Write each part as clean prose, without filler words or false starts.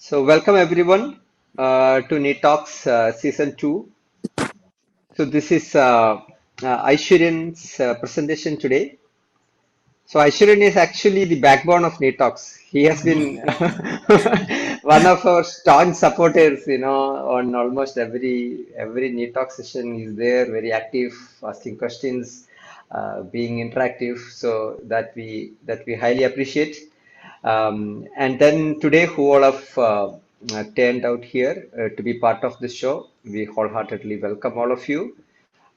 So welcome everyone to NEET Talks Season 2. So this is Aishwaryan's presentation today. So Aishwaryan is actually the backbone of NEET Talks. He has been one of our staunch supporters, on almost every NEET Talk session. He's there, very active, asking questions, being interactive. So that we highly appreciate. And then today, who all have turned out here to be part of this show, we wholeheartedly welcome all of you.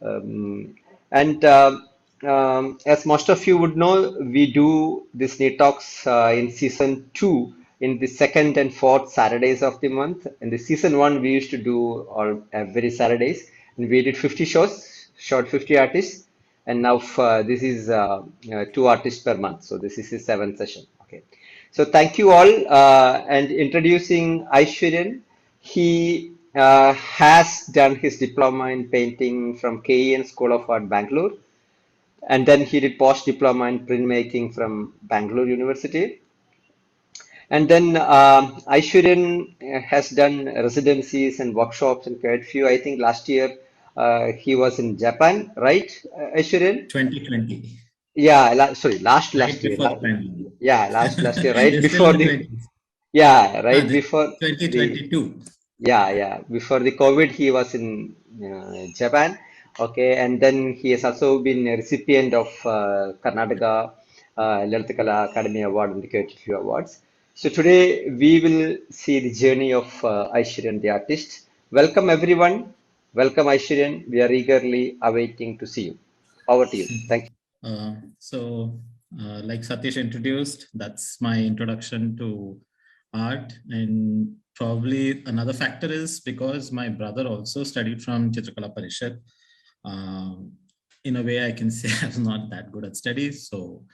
And as most of you would know, we do this NEET Talks in season 2 in the second and fourth Saturdays of the month. In the season 1, we used to do all every Saturdays, and we did 50 shows, shot 50 artists, and now this is 2 artists per month. So this is the seventh session. Okay. So thank you all. And introducing Aishwaryan, he has done his diploma in painting from KEN School of Art, Bangalore. And then he did post-diploma in printmaking from Bangalore University. And then Aishwaryan has done residencies and workshops in quite few. I think last year he was in Japan, right, Aishwaryan? 2020. Yeah, sorry, last Right year. before the pandemic. Yeah, last year, right You're still before in the the 20s. yeah, Ah, right the before the 2022. before the COVID, he was in Japan. Okay, and then he has also been a recipient of Karnataka Lalita Kala Academy Award and the Creative Few Awards. So today we will see the journey of Aishwaryan, the artist. Welcome everyone. Welcome Aishwaryan. We are eagerly awaiting to see you. Over to you. Thank you. Like Satish introduced, that's my introduction to art. And probably another factor is because my brother also studied from Chitrakala Parishad. In a way, I can say I was not that good at studies. So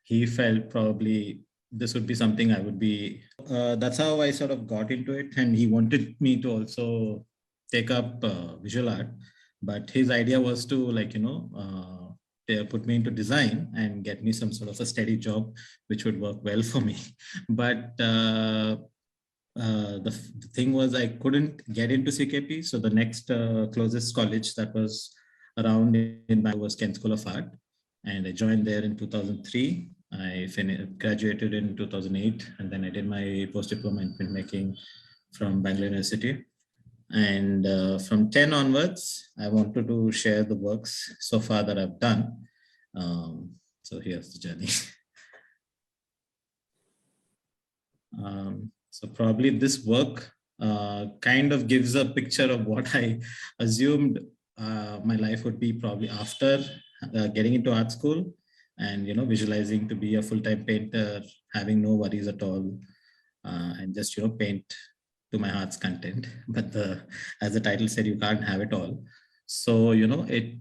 he felt probably this would be something I would be. That's how I sort of got into it. And he wanted me to also take up visual art. But his idea was to they put me into design and get me some sort of a steady job, which would work well for me. But the thing was I couldn't get into CKP. So the next closest college that was around in Bangalore was Kent School of Art. And I joined there in 2003. I graduated in 2008, and then I did my post-diploma in printmaking from Bangalore University. And from 10 onwards, I wanted to share the works so far that I've done. So here's the journey. So probably this work kind of gives a picture of what I assumed my life would be probably after getting into art school and, visualizing to be a full-time painter, having no worries at all, and just, paint to my heart's content. But as the title said, you can't have it all. So, I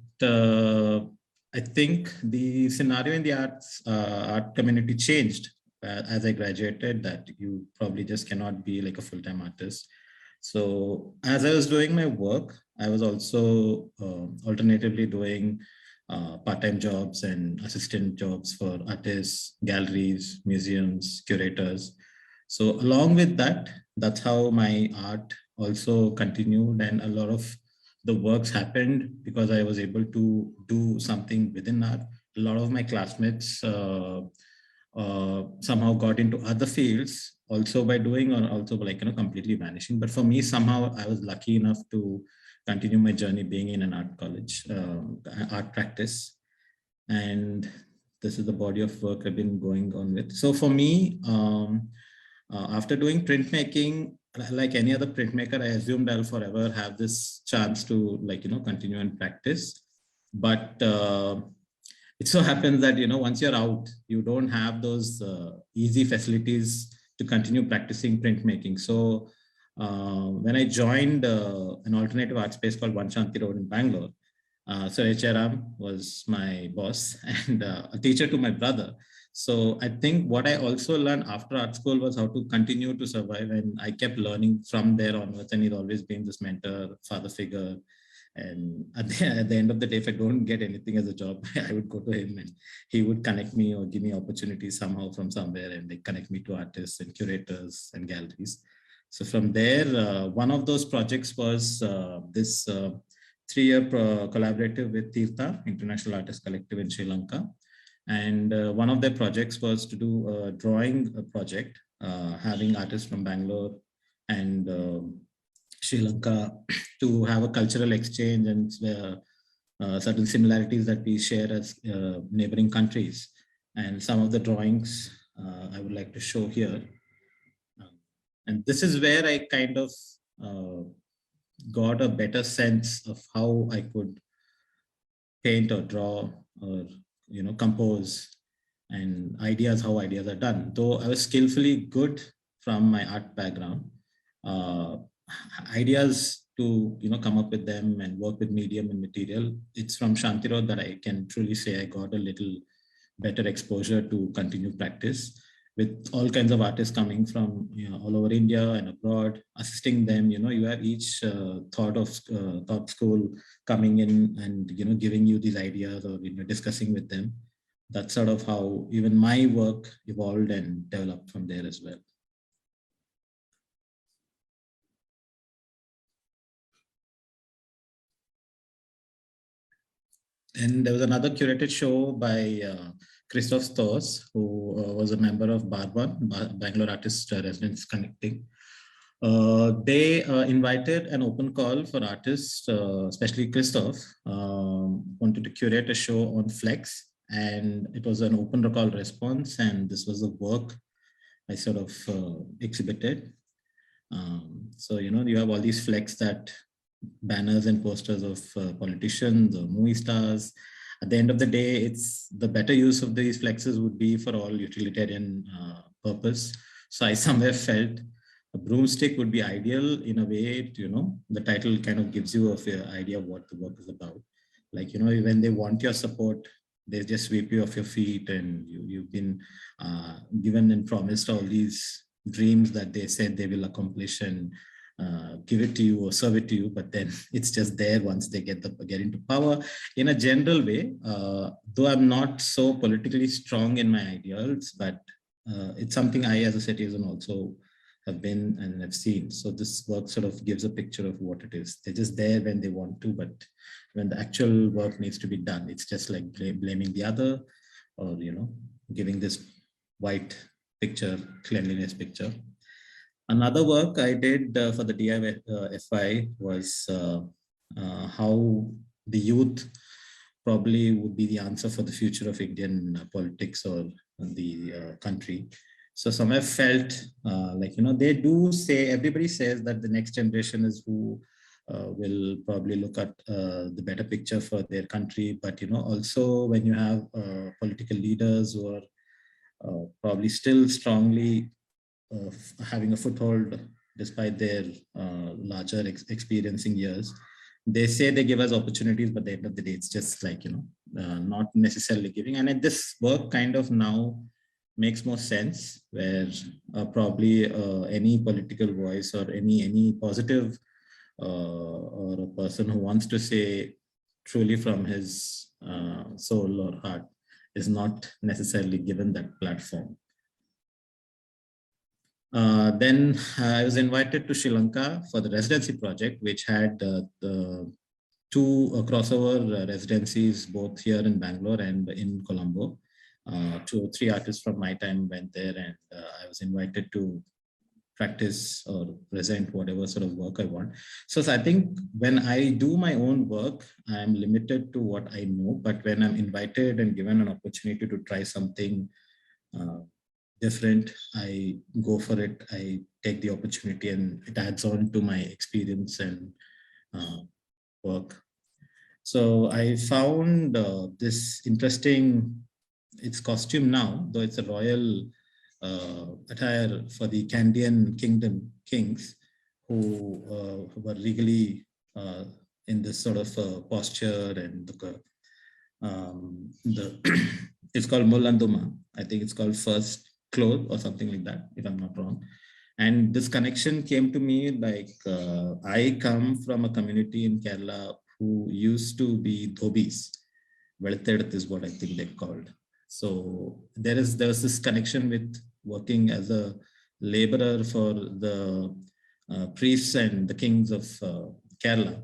think the scenario in the art community changed as I graduated, that you probably just cannot be like a full-time artist. So as I was doing my work, I was also alternatively doing part-time jobs and assistant jobs for artists, galleries, museums, curators. So along with that, that's how my art also continued, and a lot of the works happened because I was able to do something within art. A lot of my classmates somehow got into other fields also by doing, or also completely vanishing. But for me, somehow I was lucky enough to continue my journey being in an art college, art practice. And this is the body of work I've been going on with. So for me, after doing printmaking, like any other printmaker, I assumed I'll forever have this chance to continue and practice. But it so happens that, once you're out, you don't have those easy facilities to continue practicing printmaking. So when I joined an alternative art space called One Shanti Road in Bangalore, Sir H.R. was my boss and a teacher to my brother. So I think what I also learned after art school was how to continue to survive. And I kept learning from there onwards. And he's always been this mentor, father figure. And at the end of the day, if I don't get anything as a job, I would go to him and he would connect me or give me opportunities somehow from somewhere, and they connect me to artists and curators and galleries. So from there, one of those projects was this 3-year collaborative with Tirtha, International Artist Collective in Sri Lanka. And one of their projects was to do a drawing project, having artists from Bangalore and Sri Lanka to have a cultural exchange and certain similarities that we share as neighboring countries. And some of the drawings I would like to show here. And this is where I kind of got a better sense of how I could paint or draw or compose, and how ideas are done. Though I was skillfully good from my art background, ideas to come up with them and work with medium and material, it's from Shantirod that I can truly say I got a little better exposure to continue practice with all kinds of artists coming from all over India and abroad, assisting them. You have each thought school coming in and giving you these ideas or discussing with them. That's sort of how even my work evolved and developed from there as well. And there was another curated show by Christoph Stoss, who was a member of BAR1, Bangalore Artist Residence Connecting. They invited an open call for artists, especially Christoph, wanted to curate a show on flex, and it was an open call response, and this was the work I sort of exhibited. So, you have all these flex, that banners and posters of politicians or movie stars. At the end of the day, it's the better use of these flexes would be for all utilitarian purpose. So I somewhere felt a broomstick would be ideal in a way. The title kind of gives you an idea of what the work is about. Like, when they want your support, they just sweep you off your feet, and you've been given and promised all these dreams that they said they will accomplish and give it to you or serve it to you, but then it's just there once they get into power. In a general way, though I'm not so politically strong in my ideals, but it's something I as a citizen also have been and have seen. So this work sort of gives a picture of what it is. They're just there when they want to, but when the actual work needs to be done, it's just like blaming the other, or giving this white picture, cleanliness picture. Another work I did for the DIY was how the youth probably would be the answer for the future of Indian politics or the country. So somewhere felt like, they do say, everybody says that the next generation is who will probably look at the better picture for their country. But, also when you have political leaders who are probably still strongly having a foothold despite their larger experiencing years, they say they give us opportunities, but at the end of the day, it's just like, not necessarily giving. And this work kind of now makes more sense, where probably any political voice or any positive or a person who wants to say truly from his soul or heart is not necessarily given that platform. Then I was invited to Sri Lanka for the residency project, which had the two crossover residencies, both here in Bangalore and in Colombo. 2 or 3 artists from my time went there, and I was invited to practice or present whatever sort of work I want. So I think when I do my own work, I'm limited to what I know, but when I'm invited and given an opportunity to try something different, I go for it. I take the opportunity, and it adds on to my experience and work. So I found this interesting, it's costume now, though it's a royal attire for the Candian kingdom kings who were regally in this sort of posture, and it's called Mullanduma. I think it's called first cloth or something like that, if I'm not wrong. And this connection came to me like I come from a community in Kerala who used to be dhobis. Velattedat is what I think they're called. So there was this connection with working as a laborer for the priests and the kings of Kerala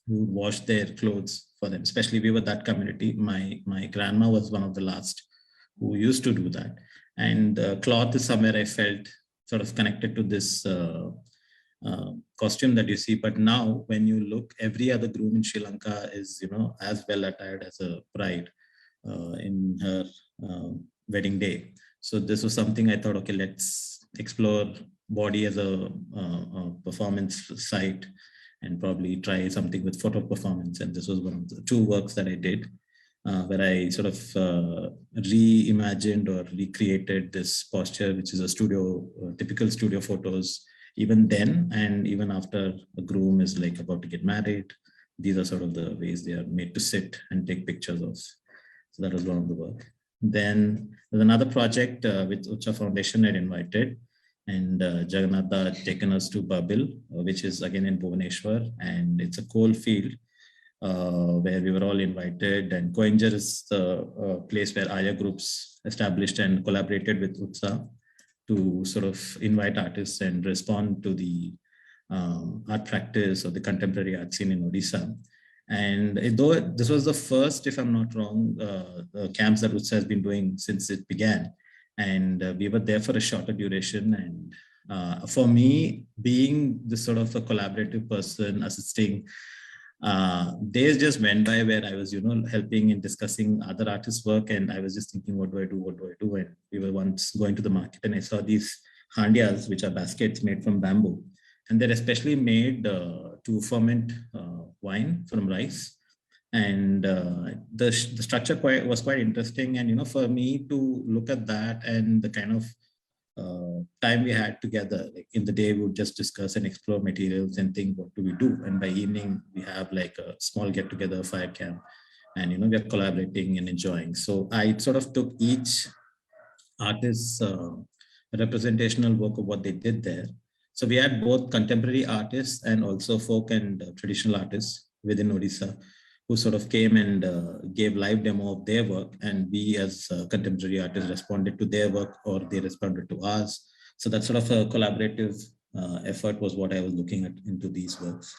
who would wash their clothes for them. Especially we were that community. My grandma was one of the last who used to do that. And cloth is somewhere I felt sort of connected to this costume that you see. But now when you look, every other groom in Sri Lanka is, as well attired as a bride in her wedding day. So this was something I thought, okay, let's explore body as a performance site and probably try something with photo performance. And this was one of the 2 works that I did, where I sort of reimagined or recreated this posture, which is a studio, typical studio photos, even then and even after a groom is like about to get married. These are sort of the ways they are made to sit and take pictures of. So that was one of the work. Then there's another project with Ucha Foundation I'd invited, and Jagannath had taken us to Babil, which is again in Bhubaneswar, and it's a coal field where we were all invited. And Koenjar is the place where Aya groups established and collaborated with Utsa to sort of invite artists and respond to the art practice or the contemporary art scene in Odisha. And though this was the first, if I'm not wrong, camps that Utsa has been doing since it began, and we were there for a shorter duration. And for me, being this sort of a collaborative person assisting, days just went by where I was, helping and discussing other artists' work, and I was just thinking, what do I do? And we were once going to the market, and I saw these handias, which are baskets made from bamboo, and they're especially made to ferment wine from rice. And the structure was quite interesting. And for me to look at that and the kind of time we had together, like in the day we would just discuss and explore materials and think what do we do, and by evening we have like a small get together fire camp, and we're collaborating and enjoying. So I sort of took each artist's representational work of what they did there. So we had both contemporary artists and also folk and traditional artists within Odisha who sort of came and gave live demo of their work, and we as contemporary artists responded to their work or they responded to ours. So that sort of a collaborative effort was what I was looking at into these works.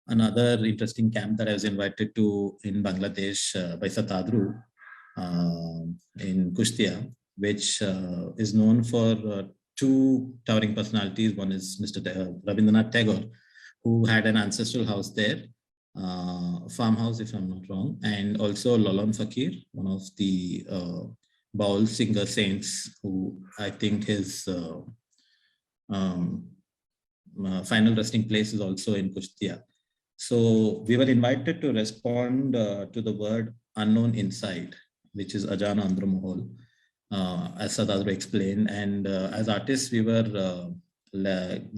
Another interesting camp that I was invited to in Bangladesh by Satadru in Kushtia, which is known for 2 towering personalities. One is Mr. Rabindranath Tagore, who had an ancestral house there, farmhouse if I'm not wrong, and also Lalan Fakir, one of the Baul singer saints, who I think his final resting place is also in Kushtia. So we were invited to respond to the word unknown inside, which is Ajana Andhra Mahal, as Sadhadru explained. And as artists, we were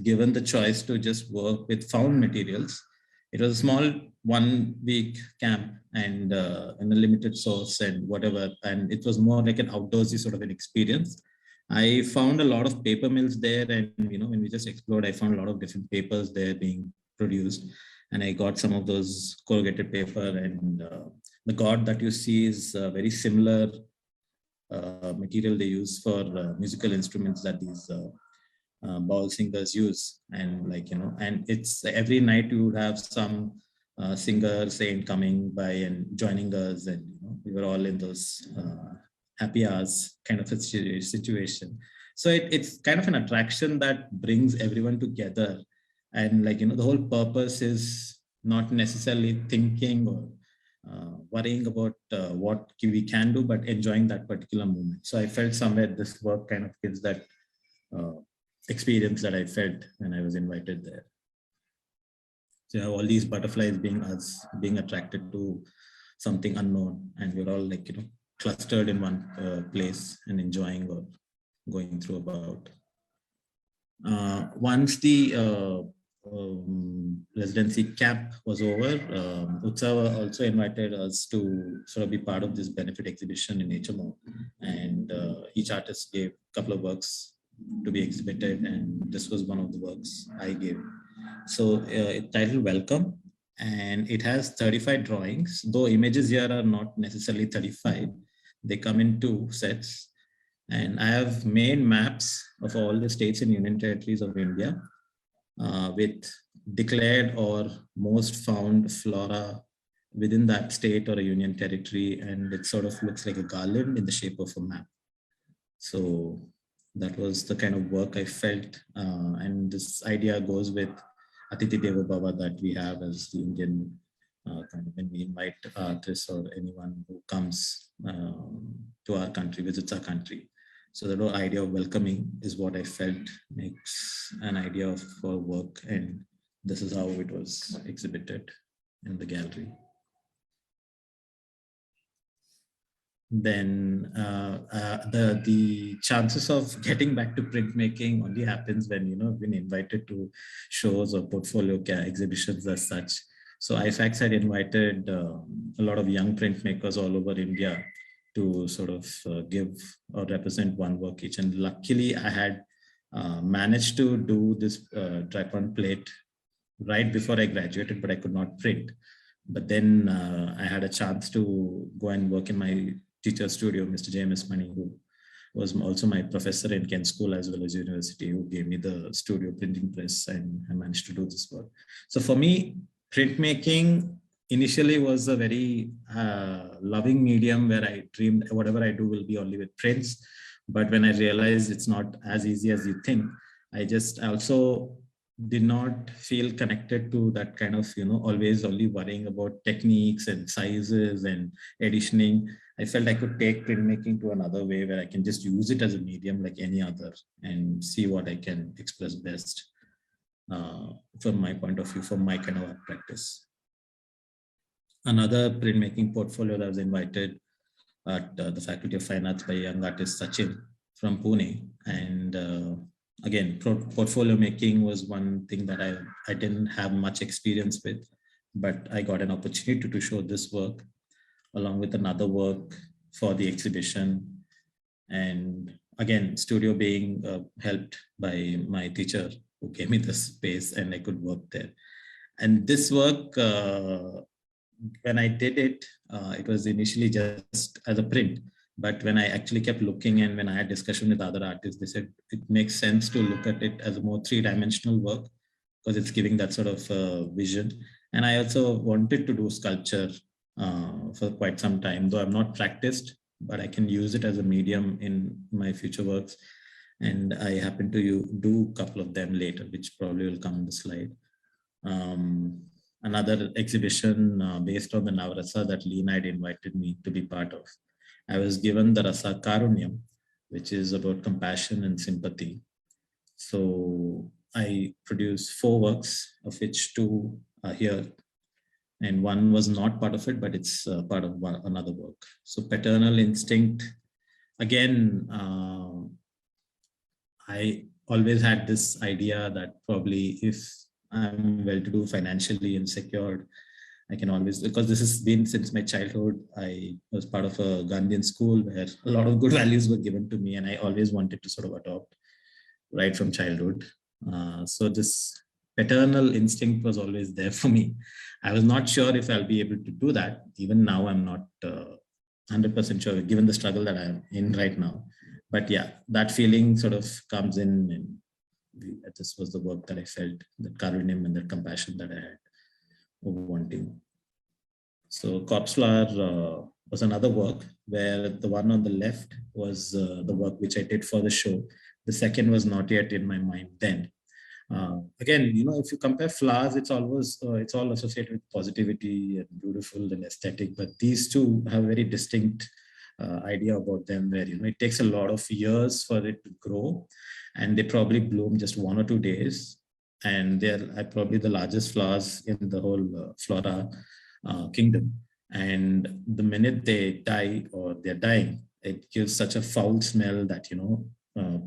given the choice to just work with found materials. It was a small 1-week camp and in a limited source and whatever. And it was more like an outdoorsy sort of an experience. I found a lot of paper mills there, and when we just explored, I found a lot of different papers there being produced, and I got some of those corrugated paper. And the god that you see is very similar material they use for musical instruments that these Baul singers use. And and it's every night you would have some singer saint coming by and joining us, and we were all in those happy hours kind of a situation. So it's kind of an attraction that brings everyone together, and the whole purpose is not necessarily thinking or worrying about what we can do, but enjoying that particular moment. So I felt somewhere this work kind of gives that experience that I felt when I was invited there. So you have all these butterflies being attracted to something unknown, and we're all clustered in one place and enjoying or going through about. Once the residency camp was over, Utsav also invited us to sort of be part of this benefit exhibition in HMO, and each artist gave a couple of works to be exhibited, and this was one of the works I gave. So it's titled Welcome, and it has 35 drawings, though images here are not necessarily 35. They come in 2 sets, And I have made maps of all the states and union territories of India with declared or most found flora within that state or a union territory. And it sort of looks like a garland in the shape of a map. So that was the kind of work I felt. And this idea goes with Atiti Deva Bhava that we have as the Indian kind of when we invite artists or anyone who comes to our country, visits our country. So the whole idea of welcoming is what I felt makes an idea of work, and this is how it was exhibited in the gallery. Then the chances of getting back to printmaking only happens when I've been invited to shows or portfolio exhibitions as such. So IFAX had invited a lot of young printmakers all over India to sort of give or represent one work each. And luckily I had managed to do this tripod plate right before I graduated, but I could not print. But then I had a chance to go and work in my teacher studio, Mr. J.M.S. Mani, who was also my professor in Kent School as well as university, who gave me the studio printing press, and I managed to do this work. So for me, printmaking initially was a very loving medium where I dreamed whatever I do will be only with prints. But when I realized it's not as easy as you think, I also did not feel connected to that kind of, always only worrying about techniques and sizes and editioning. I felt I could take printmaking to another way where I can just use it as a medium like any other and see what I can express best from my point of view, from my kind of art practice. Another printmaking portfolio that I was invited at the Faculty of Fine Arts by young artist Sachin from Pune. And again, portfolio making was one thing that I didn't have much experience with, but I got an opportunity to show this work along with another work for the exhibition. And again, studio being helped by my teacher who gave me the space and I could work there. And this work, when I did it, it was initially just as a print. But when I actually kept looking and when I had discussion with other artists, they said it makes sense to look at it as a more three-dimensional work because it's giving that sort of vision. And I also wanted to do sculpture for quite some time, though I'm not practiced, but I can use it as a medium in my future works. And I happen to do a couple of them later, which probably will come on the slide. Another exhibition based on the Navrasa that Leena had invited me to be part of. I was given the Rasa Karunyam, which is about compassion and sympathy. So I produced 4 works, of which 2 are here. And one was not part of it, but it's part of another work. So paternal instinct, again, I always had this idea that probably if I'm well-to-do, financially and secured, I can always, because this has been since my childhood. I was part of a Gandhian school where a lot of good values were given to me and I always wanted to sort of adopt right from childhood. So this paternal instinct was always there for me. I was not sure if I'll be able to do that. Even now, I'm not 100% sure, given the struggle that I'm in right now. But yeah, that feeling sort of comes in, and this was the work that I felt, that karunyam and that compassion that I had of wanting. So Corpse Flower was another work where the one on the left was the work which I did for the show. The second was not yet in my mind then. Again, if you compare flowers, it's always it's all associated with positivity and beautiful and aesthetic, but these two have a very distinct idea about them where it takes a lot of years for it to grow, and they probably bloom just 1 or 2 days, and they're probably the largest flowers in the whole flora kingdom. And the minute they die or they're dying, it gives such a foul smell that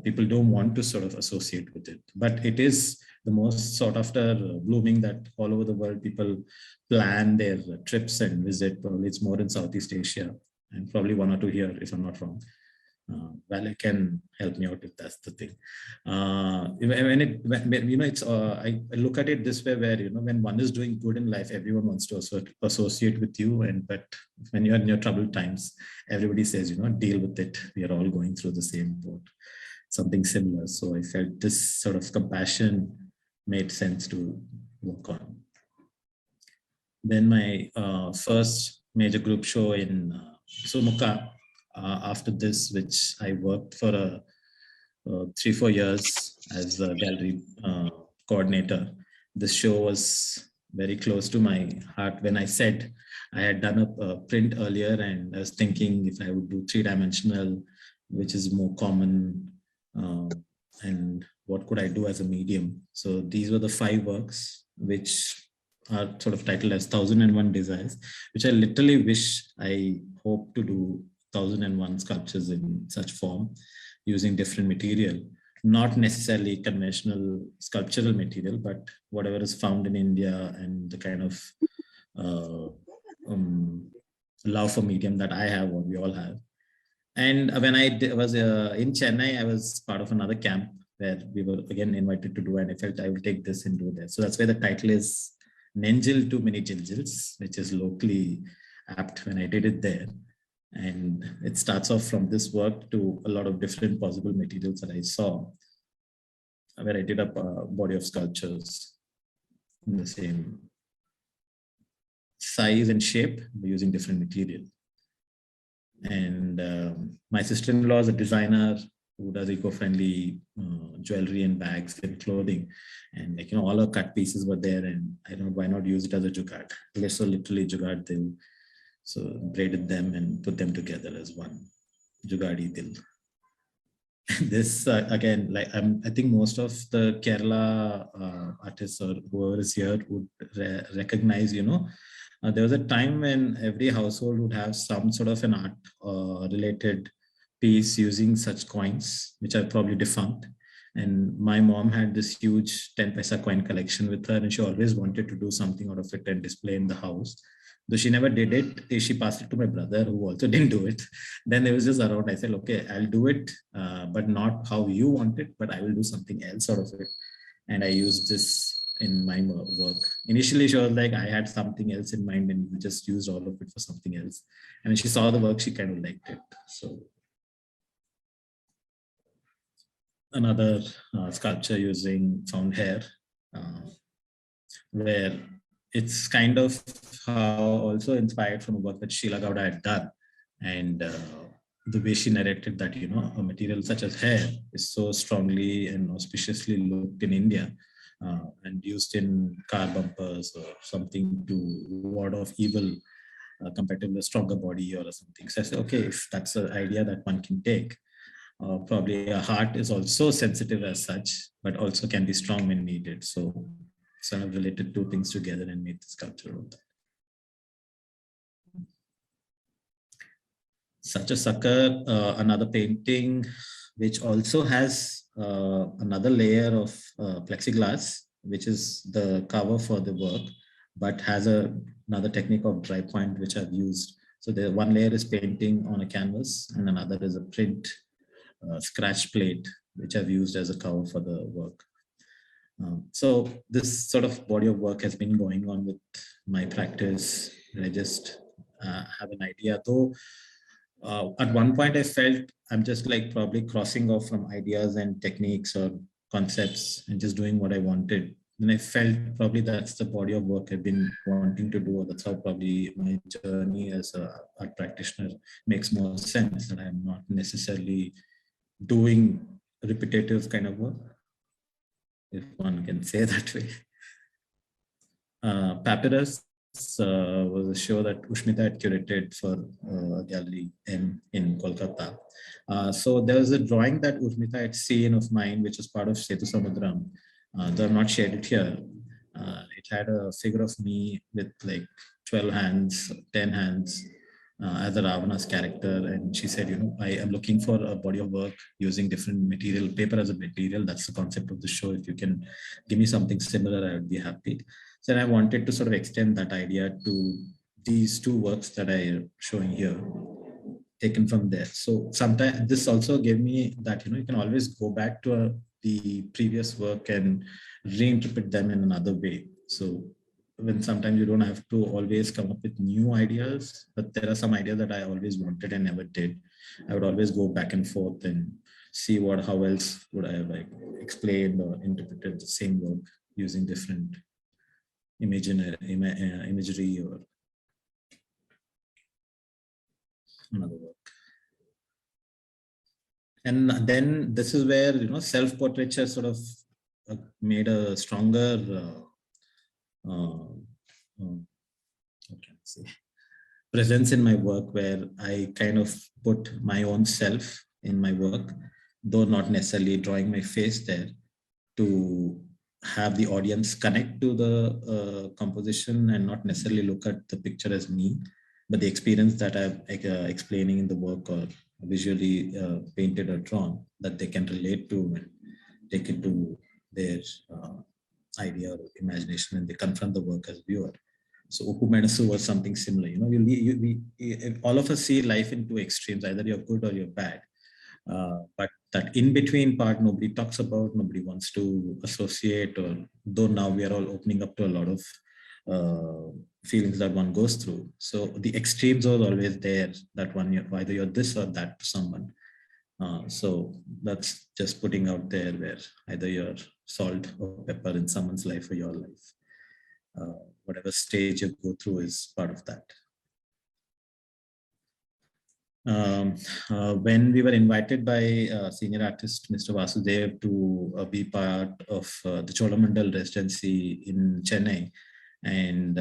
people don't want to sort of associate with it. But it is the most sought after blooming that all over the world people plan their trips and visit. Probably it's more in Southeast Asia and probably 1 or 2 here, if I'm not wrong. Valerie can help me out if that's the thing. I look at it this way, where when one is doing good in life, everyone wants to also associate with you, but when you're in your troubled times, everybody says, deal with it. We are all going through the same boat, something similar. So I felt this sort of compassion made sense to work on. Then my first major group show in Sumuka. After this, which I worked for 3-4 years as a gallery coordinator. This show was very close to my heart. When I said I had done a print earlier, and I was thinking if I would do 3-dimensional, which is more common, and what could I do as a medium. So these were the 5 works which are sort of titled as 1001 Desires, which I literally wish I hope to do 1001 sculptures in such form, using different material, not necessarily conventional sculptural material, but whatever is found in India, and the kind of love for medium that I have, or we all have. And when I was in Chennai, I was part of another camp where we were again invited to do, and I felt I will take this and do that. So that's why the title is Nenjil to Many Jiljils, which is locally apt when I did it there. And it starts off from this work to a lot of different possible materials that I saw, where I did up a body of sculptures in the same size and shape, using different material. And my sister-in-law is a designer who does eco-friendly jewelry and bags and clothing. And all our cut pieces were there, and I don't know, why not use it as a jugaad? So literally jugaad dil. So braided them and put them together as one jugadi dil. This again, I think most of the Kerala artists or whoever is here would recognize, there was a time when every household would have some sort of an art related piece using such coins, which are probably defunct. And my mom had this huge 10 paisa coin collection with her, and she always wanted to do something out of it and display in the house. Though she never did it, she passed it to my brother, who also didn't do it. Then it was just around. I said, okay, I'll do it, but not how you want it, but I will do something else out of it. And I used this in my work. Initially, she was like, I had something else in mind, and you just used all of it for something else. And when she saw the work, she kind of liked it. So another sculpture using found hair, where it's kind of also inspired from a work that Sheila Gowda had done. And the way she narrated that, a material such as hair is so strongly and auspiciously looked in India and used in car bumpers or something to ward off evil compared to a stronger body or something. So I said, okay, if that's an idea that one can take, probably a heart is also sensitive as such, but also can be strong when needed. So sort of related 2 things together and made the sculpture of that. Such a Sucker, another painting, which also has another layer of plexiglass, which is the cover for the work, but has another technique of dry point, which I've used. So the one layer is painting on a canvas, and another is a print scratch plate, which I've used as a cover for the work. So this sort of body of work has been going on with my practice. I just have an idea, though at one point I felt I'm just probably crossing off from ideas and techniques or concepts and just doing what I wanted. And I felt probably that's the body of work I've been wanting to do. That's how probably my journey as an art practitioner makes more sense, that I'm not necessarily doing repetitive kind of work, if one can say that way. Papyrus was a show that Ushmita had curated for a gallery in Kolkata. So there was a drawing that Ushmita had seen of mine, which was part of Setu Samudram. Though I've not shared it here. It had a figure of me with 12 hands, 10 hands, as a Ravana's character. And she said, I am looking for a body of work using different material, paper as a material. That's the concept of the show. If you can give me something similar, I would be happy. So I wanted to sort of extend that idea to these 2 works that I am showing here. taken from there. So sometimes this also gave me that, you can always go back to the previous work and reinterpret them in another way. So when sometimes you don't have to always come up with new ideas, but there are some ideas that I always wanted and never did. I would always go back and forth and see how else would I have explained or interpreted the same work using different imagery or another work. And then this is where, self-portraiture sort of made a stronger presence in my work, where I kind of put my own self in my work, though not necessarily drawing my face there, to have the audience connect to the composition and not necessarily look at the picture as me, but the experience that I'm explaining in the work or visually painted or drawn, that they can relate to and take it to their idea or imagination, and they confront the work as viewer. So Upu Menasu was something similar. All of us see life in two extremes, either you're good or you're bad. But that in-between part, nobody talks about, nobody wants to associate, or though now we are all opening up to a lot of feelings that one goes through. So the extremes are always there, that one, either you're this or that to someone. So that's just putting out there where either you're salt or pepper in someone's life or your life. Whatever stage you go through is part of that. When we were invited by senior artist Mr. Vasudev to be part of the Cholamandal residency in Chennai, and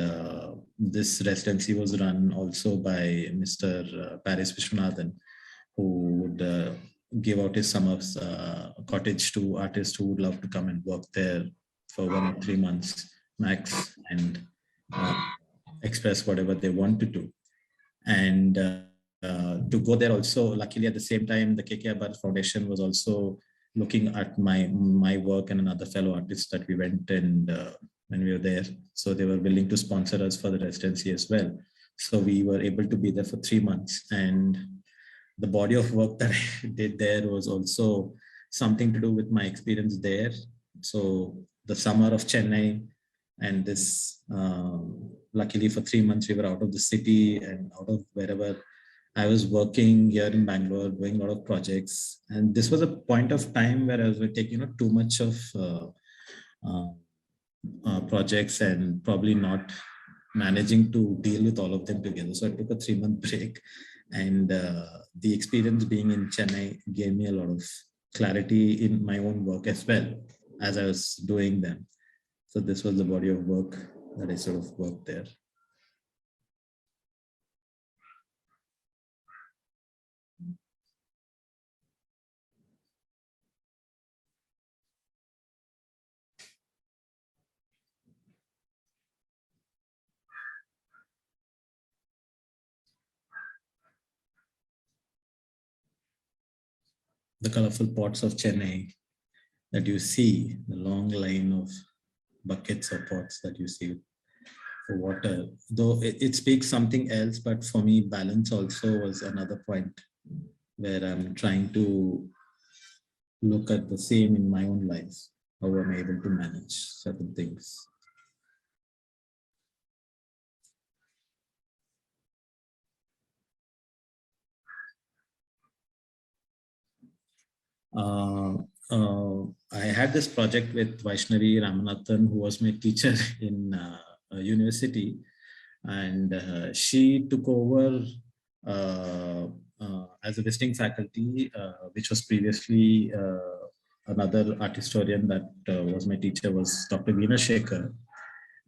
this residency was run also by Mr. Paris Vishwanathan, who would give out his summer's cottage to artists who would love to come and work there for 1 or 3 months max and express whatever they want to do. And to go there also, luckily at the same time, the KK Abbar Foundation was also looking at my work and another fellow artist that we went and when we were there. So they were willing to sponsor us for the residency as well. So we were able to be there for 3 months, and the body of work that I did there was also something to do with my experience there. So the summer of Chennai, and this, luckily for 3 months, we were out of the city and out of wherever. I was working here in Bangalore, doing a lot of projects. And this was a point of time where I was taking too much of projects and probably not managing to deal with all of them together. So I took a 3-month break, and the experience being in Chennai gave me a lot of clarity in my own work as well as I was doing them. So this was the body of work that I sort of worked there. The colorful pots of Chennai that you see, the long line of buckets or pots that you see for water, though it speaks something else, but for me, balance also was another point where I'm trying to look at the same in my own life. How am I able to manage certain things? I had this project with Vaishnavi Ramanathan, who was my teacher in university, and she took over as a visiting faculty, which was previously another art historian that was my teacher, was Dr. Veena Shekhar.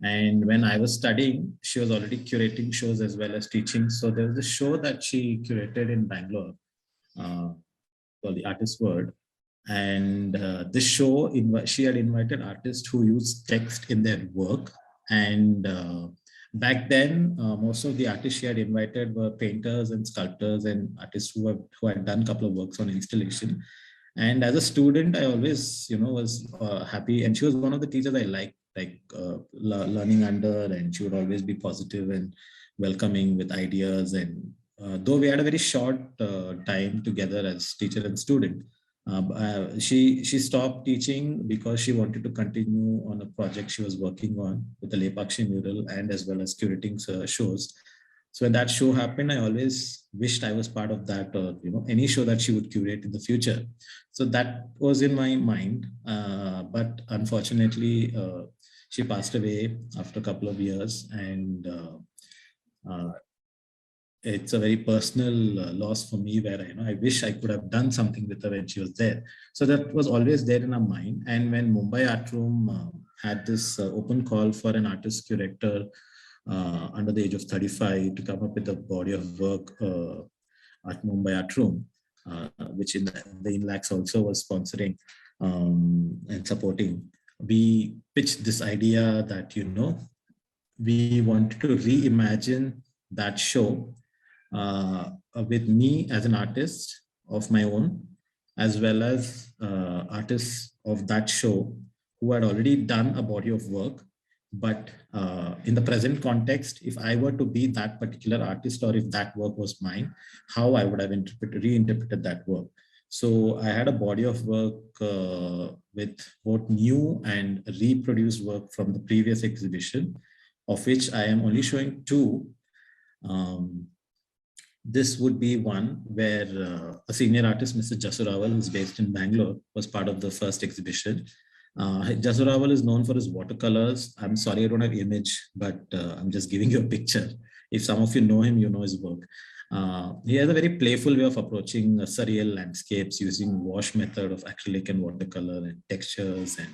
And when I was studying, she was already curating shows as well as teaching. So there was a show that she curated in Bangalore called The Artist's Word. And this show, she had invited artists who used text in their work. And back then, most of the artists she had invited were painters and sculptors and artists who had done a couple of works on installation. And as a student, I always, was happy. And she was one of the teachers I liked, learning under, and she would always be positive and welcoming with ideas and though we had a very short time together as teacher and student, she stopped teaching because she wanted to continue on a project she was working on with the Lepakshi mural and as well as curating shows. So when that show happened, I always wished I was part of that, or any show that she would curate in the future. So that was in my mind, but unfortunately, she passed away after a couple of years, and uh, it's a very personal loss for me, where I wish I could have done something with her when she was there. So that was always there in our mind. And when Mumbai Art Room had this open call for an artist curator under the age of 35 to come up with a body of work at Mumbai Art Room, which in the INLAX also was sponsoring and supporting. We pitched this idea that, we wanted to reimagine that show with me as an artist of my own, as well as artists of that show who had already done a body of work. But in the present context, if I were to be that particular artist, or if that work was mine, how I would have reinterpreted that work. So I had a body of work with both new and reproduced work from the previous exhibition, of which I am only showing two. This would be one where a senior artist, Mr. Jasurawal, who's based in Bangalore, was part of the first exhibition. Jasurawal is known for his watercolors. I'm sorry, I don't have image, but I'm just giving you a picture. If some of you know him, you know his work. He has a very playful way of approaching surreal landscapes using wash method of acrylic and watercolor and textures and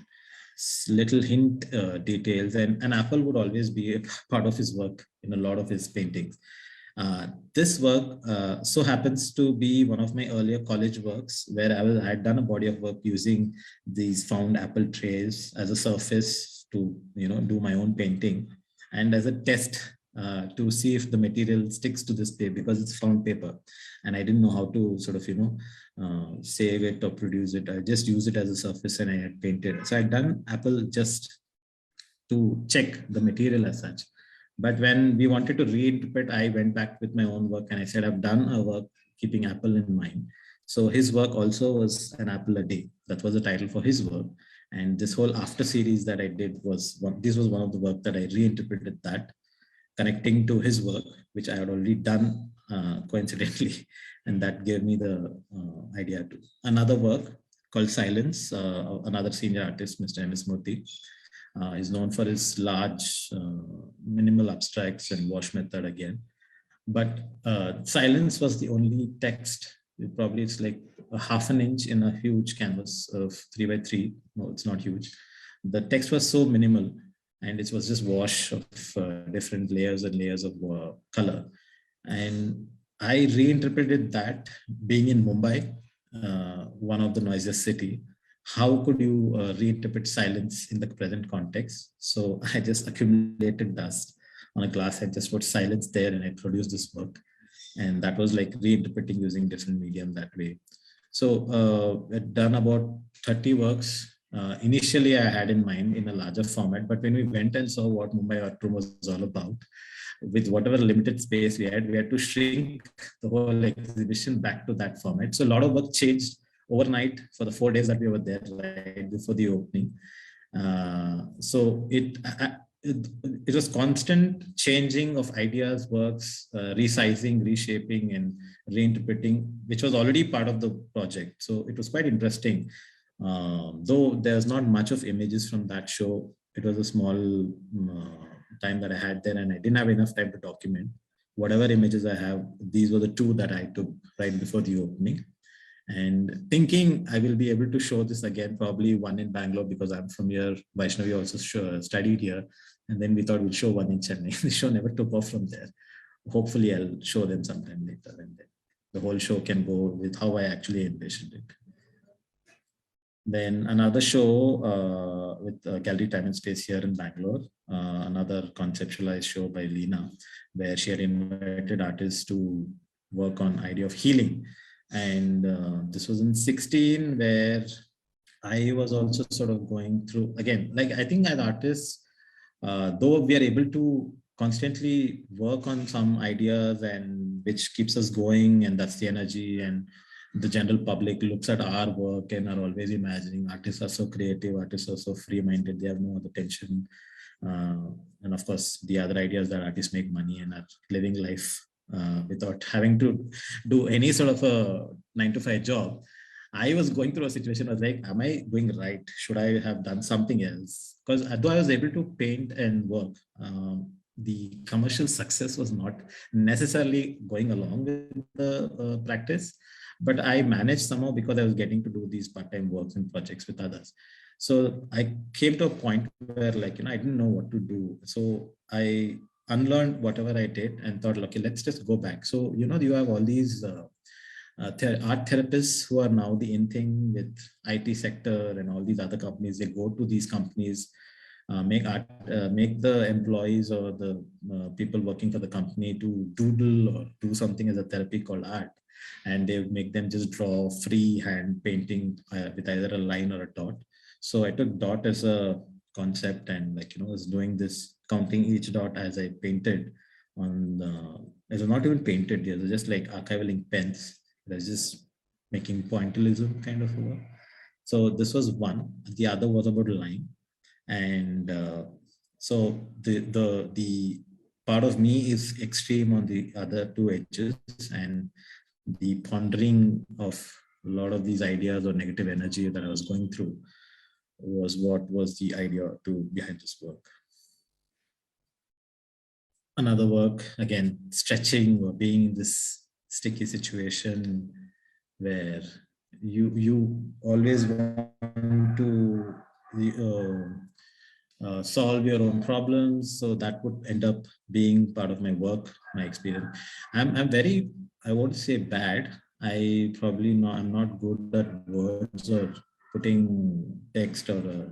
little hint details. And an apple would always be a part of his work in a lot of his paintings. This work so happens to be one of my earlier college works, where I had done a body of work using these found apple trays as a surface to do my own painting, and as a test to see if the material sticks to this paper, because it's found paper, and I didn't know how to sort of save it or produce it. I just use it as a surface, and I had painted. So I'd done apple just to check the material as such. But when we wanted to reinterpret, I went back with my own work and I said, I've done a work keeping apple in mind. So his work also was an apple a day. That was the title for his work. And this whole after series that I did was one of the work that I reinterpreted, that connecting to his work, which I had already done coincidentally. And that gave me the idea to another work called Silence, another senior artist, Mr. M.S. Murthy. Is known for his large minimal abstracts and wash method again. But Silence was the only text. Probably it's like a half an inch in a huge canvas of 3x3. No, it's not huge. The text was so minimal, and it was just wash of different layers and layers of color. And I reinterpreted that, being in Mumbai, one of the noisiest city. How could you reinterpret silence in the present context? So I just accumulated dust on a glass. I just put silence there, and I produced this work. And that was like reinterpreting using different medium that way. So I'd done about 30 works. Initially, I had in mind in a larger format, but when we went and saw what Mumbai Art Room was all about, with whatever limited space we had to shrink the whole exhibition back to that format. So a lot of work changed overnight for the 4 days that we were there right before the opening. So it was constant changing of ideas, works, resizing, reshaping, and reinterpreting, which was already part of the project. So it was quite interesting. Though there's not much of images from that show, it was a small time that I had there, and I didn't have enough time to document. Whatever images I have, these were the two that I took right before the opening. And thinking I will be able to show this again, probably one in Bangalore, because I'm from here. Vaishnavi also studied here. And then we thought we'll show one in Chennai. The show never took off from there. Hopefully I'll show them sometime later, and then the whole show can go with how I actually envisioned it. Then another show with Gallery Time and Space here in Bangalore, another conceptualized show by Leena, where she had invited artists to work on idea of healing. And this was in 16, where I was also sort of going through, again, like I think as artists, though we are able to constantly work on some ideas and which keeps us going, and that's the energy. And the general public looks at our work and are always imagining artists are so creative, artists are so free-minded, they have no other tension. And of course, the other idea is that artists make money and are living life without having to do any sort of a 9-to-5 job. I was going through a situation. I was like, am I going right? Should I have done something else? Because though I was able to paint and work, the commercial success was not necessarily going along with the practice, but I managed somehow because I was getting to do these part-time works and projects with others. So I came to a point where, like, I didn't know what to do. So I unlearned whatever I did and thought, okay, let's just go back. So, you have all these art therapists who are now the in thing with IT sector and all these other companies. They go to these companies, make the employees or the people working for the company to doodle or do something as a therapy called art, and they make them just draw free hand painting with either a line or a dot. So I took dot as a concept and, like, was doing this, counting each dot as I painted on the, it was not even painted, it was just like archival pens. It was just making pointillism kind of work. So this was one. The other was about line. And so the part of me is extreme on the other two edges, and the pondering of a lot of these ideas or negative energy that I was going through was what was the idea behind this work. Another work, again, stretching or being in this sticky situation where you always want to solve your own problems. So that would end up being part of my work, my experience. I'm very, I won't say bad. I'm not good at words or putting text or a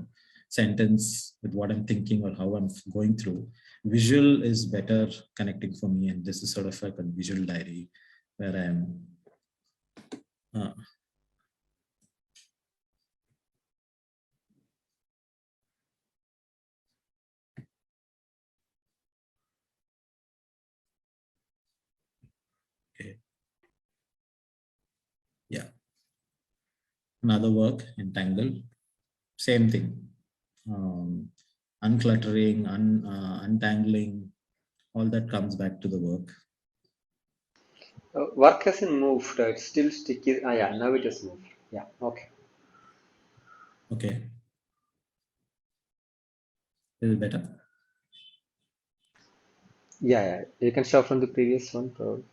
sentence with what I'm thinking or how I'm going through. Visual is better connecting for me, and this is sort of like a visual diary where I'm okay. Yeah. Another work, Entangled, same thing. Uncluttering, untangling, all that comes back to the work. Work hasn't moved. It's still sticky. Yeah, now it has moved. Yeah, okay. Okay. Is it better? Yeah, yeah. You can start from the previous one, probably.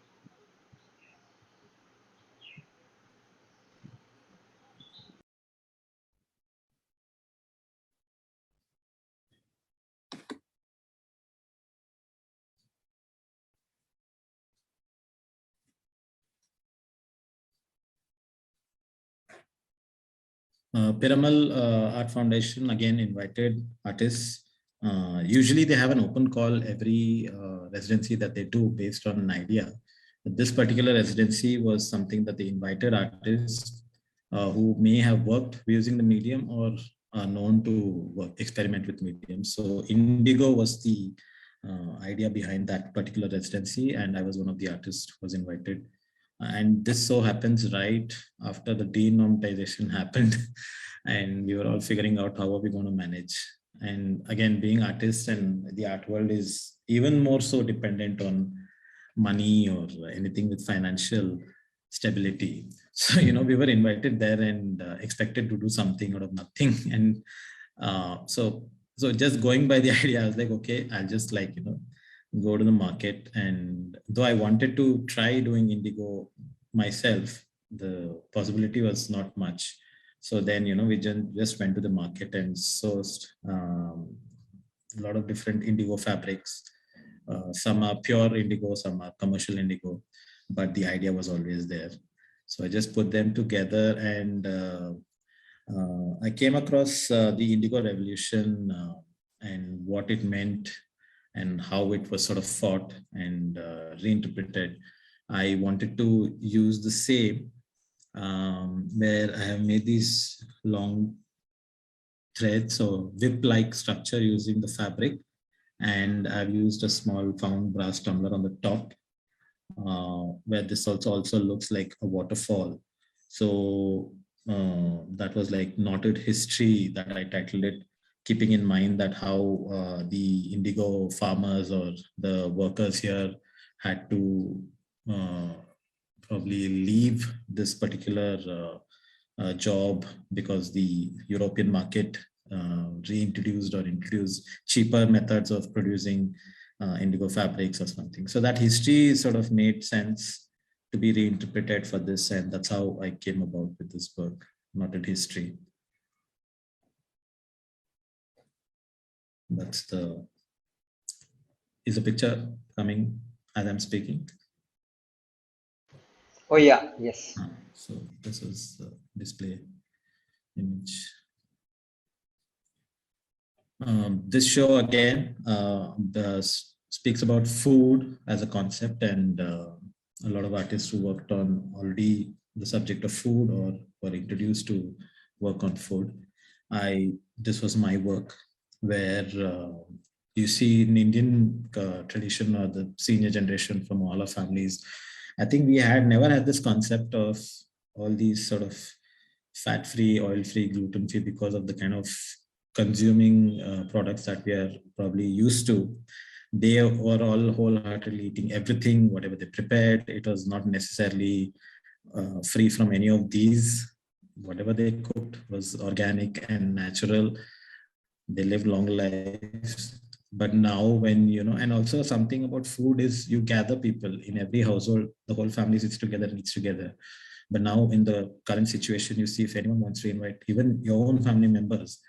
Piramal Art Foundation again invited artists. Usually they have an open call every residency that they do based on an idea. But this particular residency was something that they invited artists who may have worked using the medium or are known to experiment with mediums. So Indigo was the idea behind that particular residency, and I was one of the artists who was invited. And this so happens right after the denormatization happened, and we were all figuring out how are we going to manage. And again, being artists and the art world is even more so dependent on money or anything with financial stability. So, we were invited there and expected to do something out of nothing. And so just going by the idea, I was like, okay, I'll just go to the market. And though I wanted to try doing Indigo myself, the possibility was not much. So then, we just went to the market and sourced a lot of different indigo fabrics. Some are pure indigo, some are commercial indigo, but the idea was always there. So I just put them together, and I came across the Indigo Revolution and what it meant and how it was sort of fought and reinterpreted. I wanted to use the same, where I have made these long threads or whip-like structure using the fabric, And I've used a small found brass tumbler on the top, where this also looks like a waterfall. So that was like knotted history that I titled it, keeping in mind that how the indigo farmers or the workers here had to uh, probably leave this particular job because the European market reintroduced or introduced cheaper methods of producing indigo fabrics or something. So that history sort of made sense to be reinterpreted for this, and that's how I came about with this book, Knotted History. That's the, is the picture coming as I'm speaking? Oh yeah, yes. So this is the display image. This show again speaks about food as a concept, and a lot of artists who worked on already the subject of food or were introduced to work on food. This was my work, where you see in Indian tradition or the senior generation from all our families, I think we had never had this concept of all these sort of fat-free, oil-free, gluten-free, because of the kind of consuming products that we are probably used to. They were all wholeheartedly eating everything, whatever they prepared. It was not necessarily free from any of these. Whatever they cooked was organic and natural. They lived long lives. But now when, and also something about food is you gather people in every household, the whole family sits together and eats together. But now in the current situation, you see if anyone wants to invite even your own family members,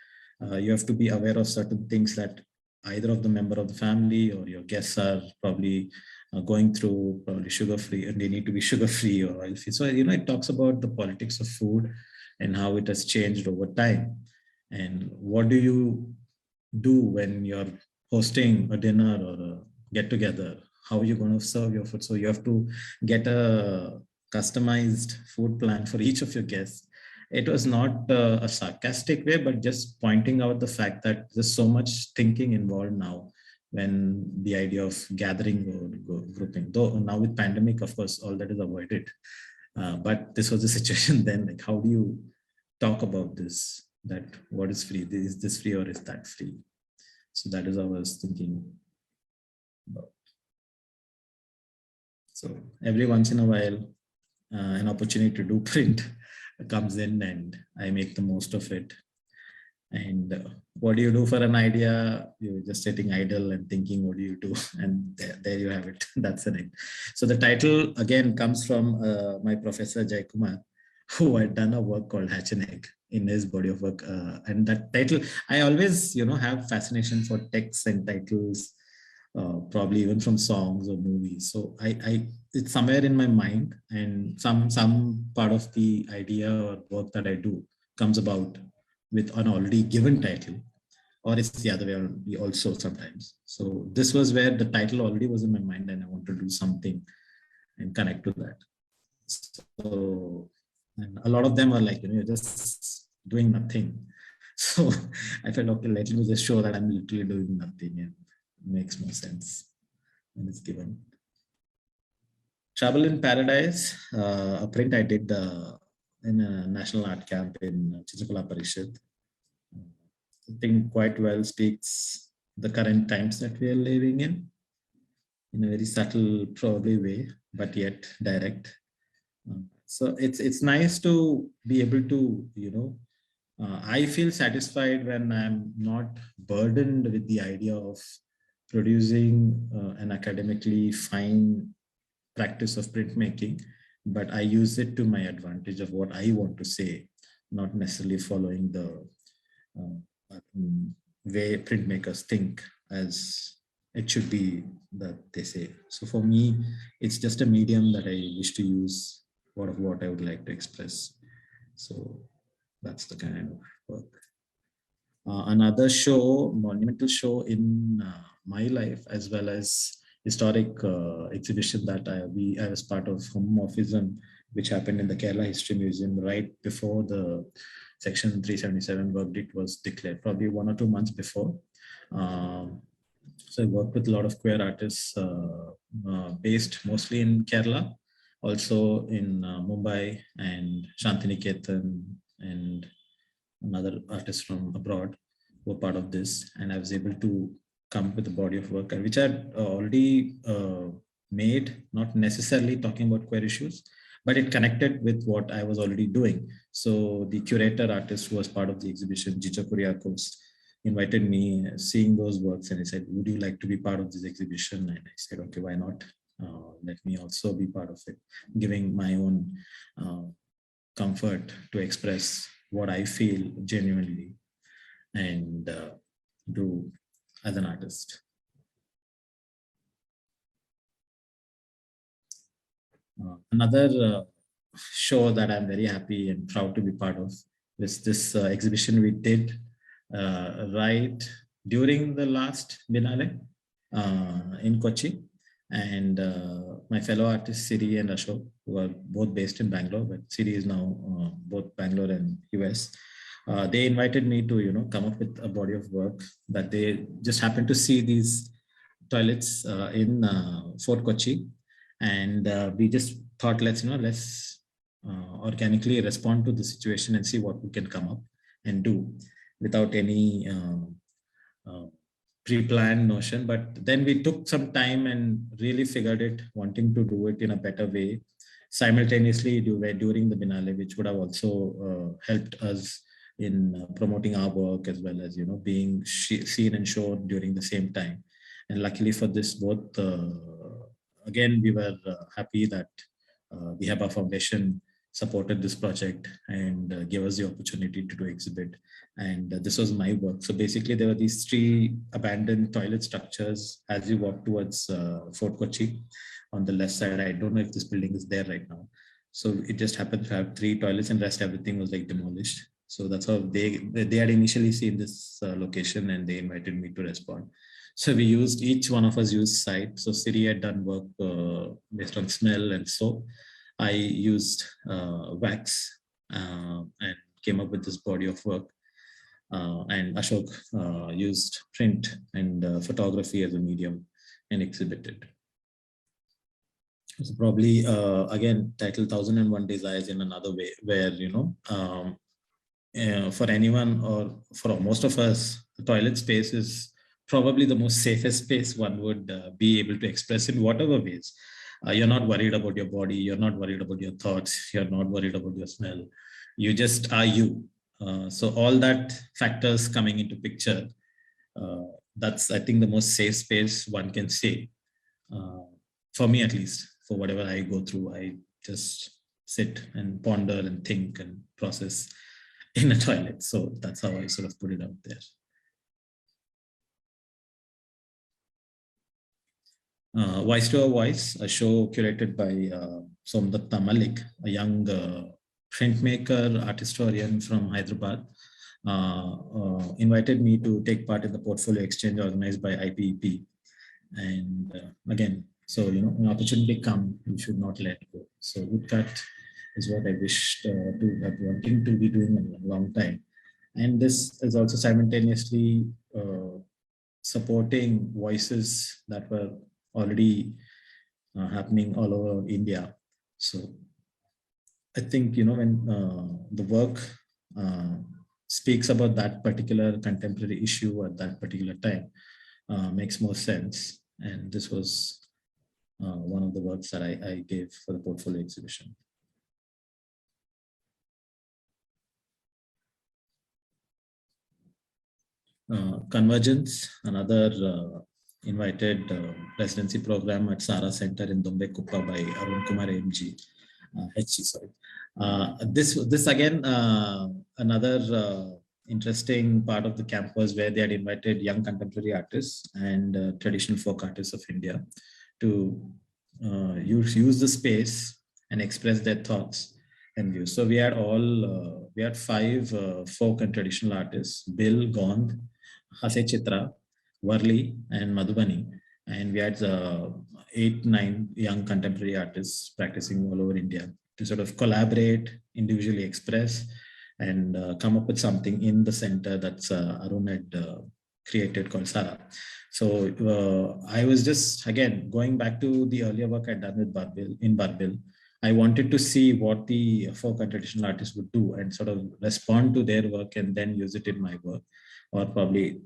you have to be aware of certain things that either of the member of the family or your guests are probably going through, probably sugar-free, and they need to be sugar-free or oil-free. So, it talks about the politics of food and how it has changed over time. And what do you do when you're hosting a dinner or a get-together? How are you going to serve your food? So you have to get a customized food plan for each of your guests. It was not a sarcastic way, but just pointing out the fact that there's so much thinking involved now when the idea of gathering or grouping. Though now with pandemic, of course, all that is avoided. But this was the situation then. Like, how do you talk about this? That what is free? Is this free or is that free? So that is how I was thinking about. So every once in a while, an opportunity to do print comes in and I make the most of it. And what do you do for an idea? You're just sitting idle and thinking, what do you do? And there you have it. That's it. So the title again comes from my professor Jai Kumar, who had done a work called Hatch and Egg in his body of work. And that title, I always, have fascination for texts and titles, probably even from songs or movies. So it's somewhere in my mind, and some part of the idea or work that I do comes about with an already given title, or it's the other way around also sometimes. So this was where the title already was in my mind and I want to do something and connect to that. So, and a lot of them are like, just doing nothing. So I felt, okay, let me just show that I'm literally doing nothing, and it makes more sense when it's given. Travel in Paradise, a print I did in a national art camp in Chitrikala Parishad. I think quite well speaks the current times that we are living in a very subtle, probably way, but yet direct. So it's nice to be able to, I feel satisfied when I'm not burdened with the idea of producing an academically fine practice of printmaking, but I use it to my advantage of what I want to say, not necessarily following the way printmakers think as it should be that they say. So for me, it's just a medium that I wish to use what I would like to express. So that's the kind of work. Another show, monumental show in my life, as well as historic exhibition that I was part of, homomorphism, which happened in the Kerala History Museum right before the Section 377 verdict was declared, probably 1 or 2 months before. So I work with a lot of queer artists based mostly in Kerala, also in Mumbai and Shantiniketan, and another artist from abroad were part of this. And I was able to come up with a body of work which I had already made, not necessarily talking about queer issues, but it connected with what I was already doing. So the curator artist who was part of the exhibition, Jicha Kuriakos, invited me, seeing those works, and he said, would you like to be part of this exhibition? And I said, okay, why not? Let me also be part of it, giving my own comfort to express what I feel genuinely and do as an artist. Another show that I'm very happy and proud to be part of is this exhibition we did right during the last Biennale in Kochi. And my fellow artists, Siri and Ashok, who are both based in Bangalore, but Siri is now both Bangalore and US. They invited me to, come up with a body of work that they just happened to see these toilets in Fort Kochi. And we just thought, let's organically respond to the situation and see what we can come up and do without any pre-planned notion. But then we took some time and really figured it, wanting to do it in a better way simultaneously during the Biennale, which would have also helped us in promoting our work, as well as being seen and shown during the same time. And luckily for this, both again, we were happy that the Heba Foundation supported this project and gave us the opportunity to do exhibit. And this was my work. So basically, there were these 3 abandoned toilet structures as you walk towards Fort Kochi. On the left side, I don't know if this building is there right now. So it just happened to have 3 toilets, and rest everything was like demolished. So that's how they had initially seen this location, and they invited me to respond. So we used, each one of us used site. So Siri had done work based on smell and soap. I used wax and came up with this body of work. And Ashok used print and photography as a medium and exhibited. So probably, again, title 1001 Desires in another way, where, for anyone or for most of us, the toilet space is probably the most safest space one would be able to express in whatever ways. You're not worried about your body. You're not worried about your thoughts. You're not worried about your smell. You just are you. So all that factors coming into picture, that's, I think, the most safe space one can stay. For me, at least, for whatever I go through, I just sit and ponder and think and process in a toilet. So that's how I sort of put it out there. Voice to a Voice, a show curated by Somdatta Malik, a young printmaker, art historian from Hyderabad, invited me to take part in the portfolio exchange organized by IPEP. And again, so, an opportunity come, you should not let go. So woodcut is what I wish to have wanting to be doing in a long time. And this is also simultaneously supporting voices that were already happening all over India. So I think, when the work speaks about that particular contemporary issue at that particular time, makes more sense. And this was one of the works that I gave for the portfolio exhibition. Convergence, another invited residency program at Sara Center in Dombe Kuppa by Arun Kumar MG, HG, sorry. This again, another interesting part of the campus where they had invited young contemporary artists and traditional folk artists of India to use the space and express their thoughts and views. So we had we had 5 folk and traditional artists: Bill, Gond, Hase Chitra, Varli, and Madhubani. And we had 8-9 young contemporary artists practicing all over India to sort of collaborate, individually express, and come up with something in the center that's Arun had created called Sara. So I was just, again, going back to the earlier work I'd done with Barbil. I wanted to see what the folk and traditional artists would do and sort of respond to their work and then use it in my work, or probably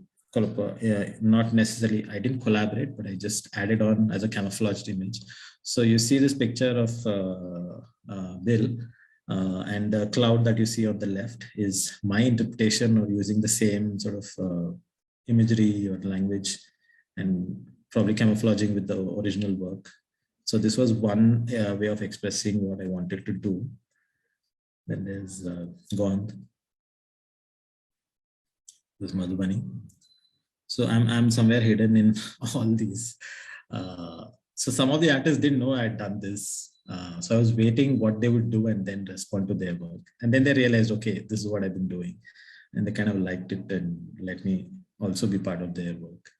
not necessarily, I didn't collaborate, but I just added on as a camouflaged image. So you see this picture of Bill, and the cloud that you see on the left is my interpretation of using the same sort of imagery or language and probably camouflaging with the original work. So this was one way of expressing what I wanted to do. Then there's Gond. There's Madhubani. So I'm somewhere hidden in all these. So some of the artists didn't know I had done this. So I was waiting what they would do and then respond to their work. And then they realized, okay, this is what I've been doing. And they kind of liked it and let me also be part of their work.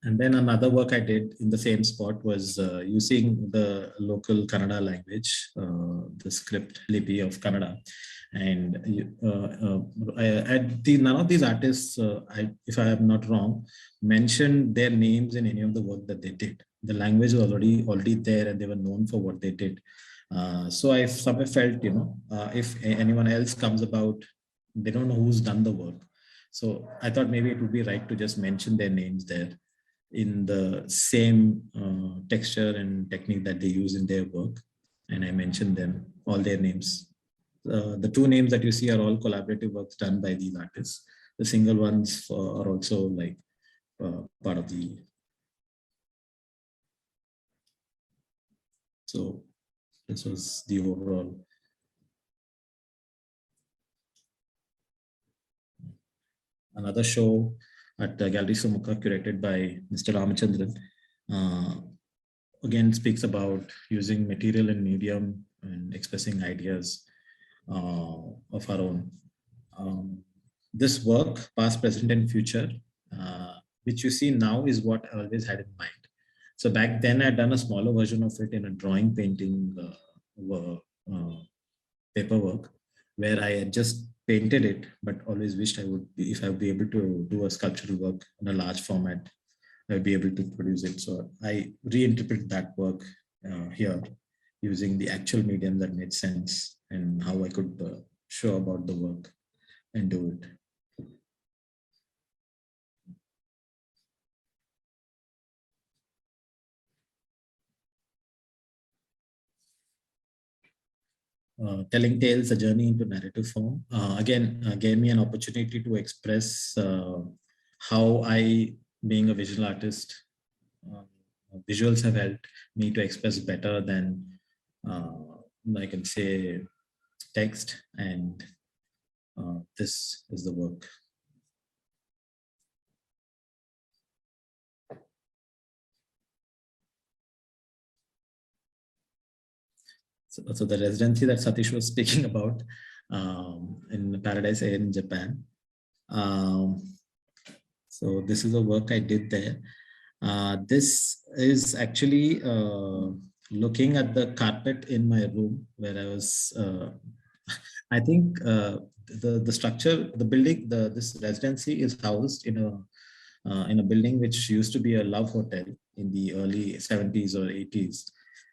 And then another work I did in the same spot was using the local Kannada language, the script Lipi of Kannada. And none of these artists, if I am not wrong, mentioned their names in any of the work that they did. The language was already there and they were known for what they did. So I somewhere felt, if anyone else comes about, they don't know who's done the work. So I thought maybe it would be right to just mention their names there in the same texture and technique that they use in their work. And I mentioned them, all their names. The two names that you see are all collaborative works done by these artists. The single ones are also like part of the. So this was the overall. Another show at Gallery Sumukha curated by Mr. Ramachandran. Again, speaks about using material and medium and expressing ideas of our own. This work, past, present, and future, which you see now is what I always had in mind. So back then I'd done a smaller version of it in a drawing painting paperwork where I had just painted it, but always wished I would be, if I would be able to do a sculptural work in a large format, I would be able to produce it. So I reinterpreted that work here using the actual medium that made sense and how I could show about the work and do it. Telling tales, a journey into narrative form, again gave me an opportunity to express how I, being a visual artist, visuals have helped me to express better than I can say text, and this is the work. So the residency that Satish was speaking about in Paradise Air in Japan. So this is a work I did there. This is actually looking at the carpet in my room where I was, I think the structure, the building, this residency is housed in a building which used to be a love hotel in the early 70s or 80s.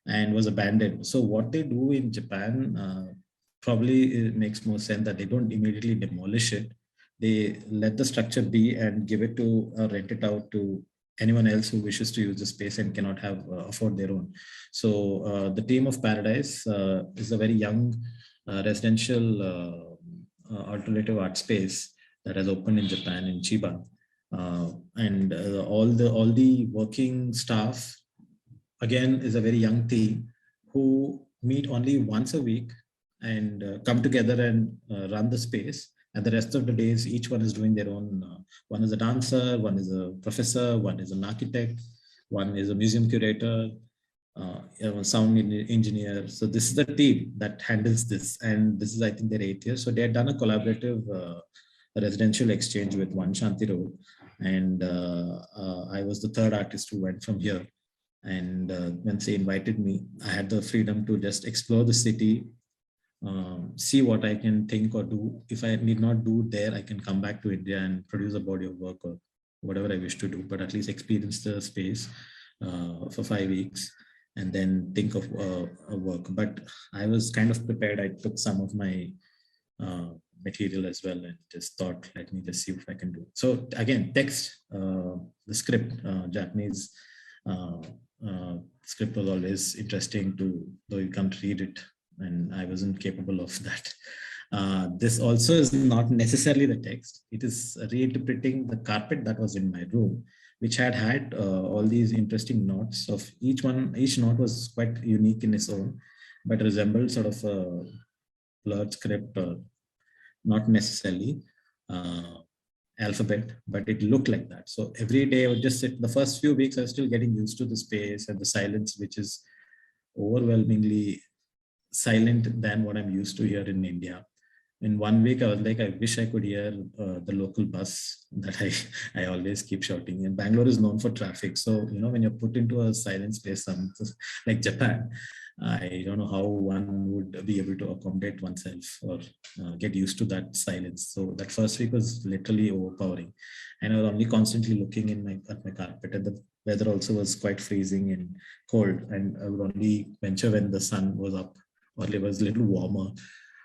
And was abandoned. So what they do in Japan, probably it makes more sense that they don't immediately demolish it. They let the structure be and give it to rent it out to anyone else who wishes to use the space and cannot have afford their own. So the team of Paradise is a very young residential alternative art space that has opened in Japan in Chiba, and all the working staff, again, is a very young team who meet only once a week and come together and run the space. And the rest of the days, each one is doing their own. One is a dancer, one is a professor, one is an architect, one is a museum curator, sound engineer. So this is the team that handles this. And this is, I think, their 8th year. So they had done a collaborative residential exchange with One Shanti Road. And I was the third artist who went from here. And when they invited me, I had the freedom to just explore the city, see what I can think or do. If I need not do there, I can come back to India and produce a body of work or whatever I wish to do, but at least experience the space for 5 weeks and then think of a work. But I was kind of prepared. I took some of my material as well and just thought, let me just see if I can do it. So again, text, the script, Japanese script was always interesting to, though you can't read it, and I wasn't capable of that. This also is not necessarily the text. It is reinterpreting the carpet that was in my room, which had all these interesting knots of each one. Each knot was quite unique in its own, but resembled sort of a blurred script, or not necessarily alphabet, but it looked like that. So every day I would just sit. The first few weeks I was still getting used to the space and the silence, which is overwhelmingly silent than what I'm used to here in India. In 1 week, I was like, I wish I could hear the local bus that I always keep shouting. And Bangalore is known for traffic. So, when you're put into a silent space, like Japan, I don't know how one would be able to accommodate oneself or get used to that silence. So that first week was literally overpowering. And I was only constantly looking at my carpet, and the weather also was quite freezing and cold. And I would only venture when the sun was up or it was a little warmer.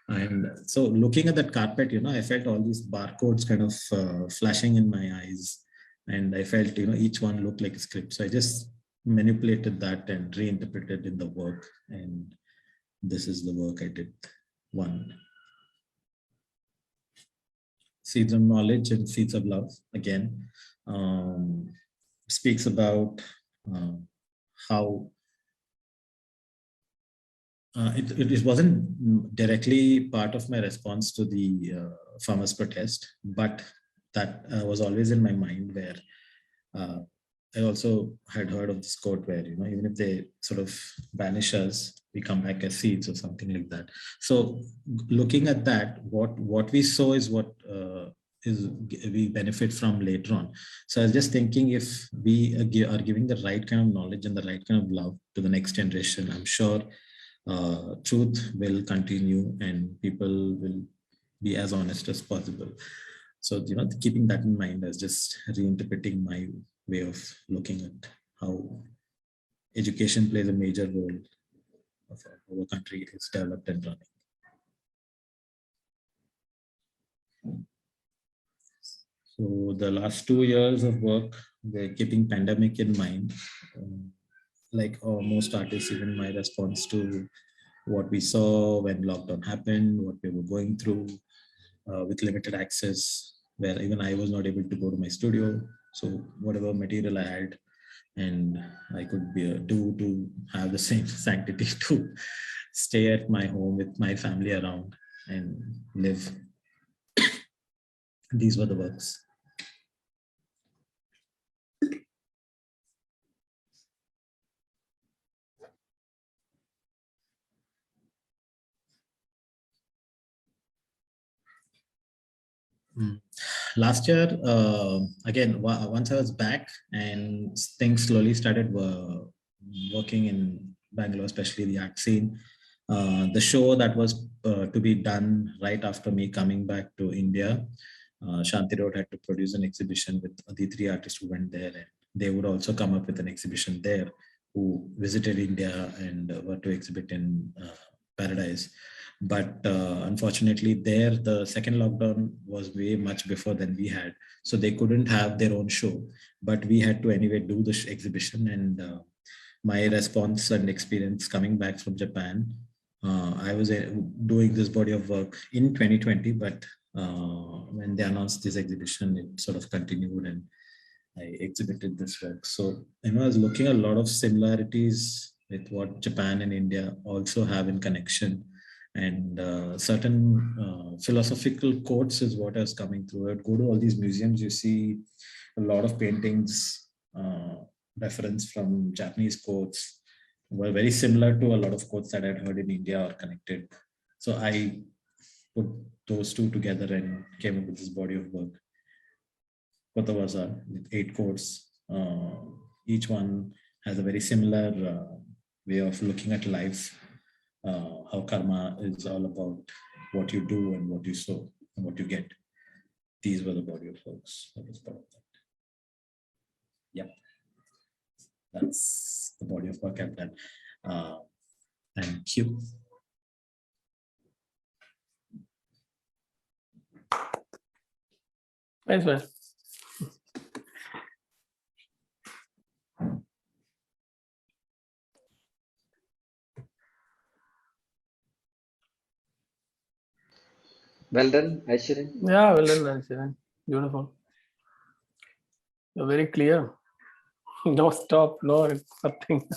And so looking at that carpet, I felt all these barcodes kind of flashing in my eyes. And I felt, each one looked like a script. So I just manipulated that and reinterpreted in the work. And this is the work I did. One. Seeds of Knowledge and Seeds of Love, again, speaks about how it wasn't directly part of my response to the farmers' protest, but that was always in my mind, where I also had heard of this quote where, even if they sort of banish us, we come back as seeds or something like that. So looking at that, what we sow is what we benefit from later on. So I was just thinking, if we are giving the right kind of knowledge and the right kind of love to the next generation, I'm sure truth will continue and people will be as honest as possible. So, keeping that in mind, I was just reinterpreting my way of looking at how education plays a major role of how a country is developed and running. So the last 2 years of work, we're keeping pandemic in mind. Like most artists, even my response to what we saw when lockdown happened, what we were going through with limited access, where even I was not able to go to my studio. So whatever material I had, and I could do to have the same sanctity to stay at my home with my family around and live. These were the works. Last year, again, once I was back and things slowly started working in Bangalore, especially the art scene, the show that was to be done right after me coming back to India, Shanti Road had to produce an exhibition with the 3 artists who went there, and they would also come up with an exhibition there, who visited India and were to exhibit in Paradise. But unfortunately there, the second lockdown was way much before than we had. So they couldn't have their own show, but we had to anyway do the exhibition. And my response and experience coming back from Japan, I was doing this body of work in 2020, but when they announced this exhibition, it sort of continued and I exhibited this work. So I was looking at a lot of similarities with what Japan and India also have in connection. And certain philosophical quotes is what I was coming through. I'd go to all these museums, you see a lot of paintings, reference from Japanese quotes, were very similar to a lot of quotes that I'd heard in India or connected. So I put those two together and came up with this body of work. Kotawasa with 8 quotes. Each one has a very similar way of looking at life. How karma is all about what you do and what you sow and what you get. These were the body of works. That was part of that. Yep. That's the body of work I've done. Thank you. Thanks, man. Well done, Aishwaryan. Yeah, well done, Aishwaryan. Beautiful. You're very clear. No stop, no nothing.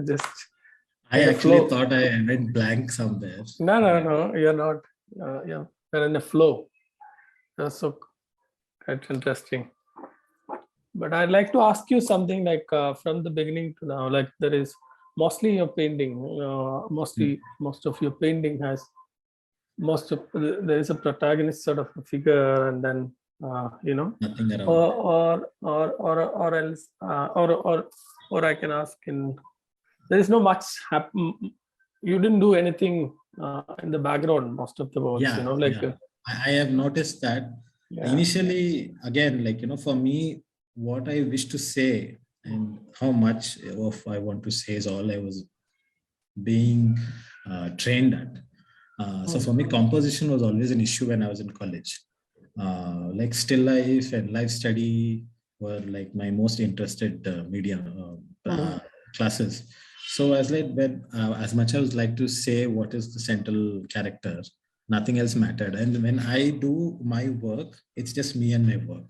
Just I in a actually flow. thought I went blank somewhere. No, you're not. Yeah, you're in a flow. That's so quite interesting. But I'd like to ask you something like from the beginning to now, like there is mostly your painting, most of your painting has there is a protagonist sort of a figure, and then Nothing around. or else or I can ask there is no much happen. You didn't do anything in the background most of the works, Yeah. I have noticed that initially, again, for me, what I wish to say and how much of I want to say is all I was being trained at. So for me, composition was always an issue when I was in college. Like still life and life study were like my most interested medium classes. So as as much as I would like to say what is the central character, nothing else mattered. And when I do my work, it's just me and my work.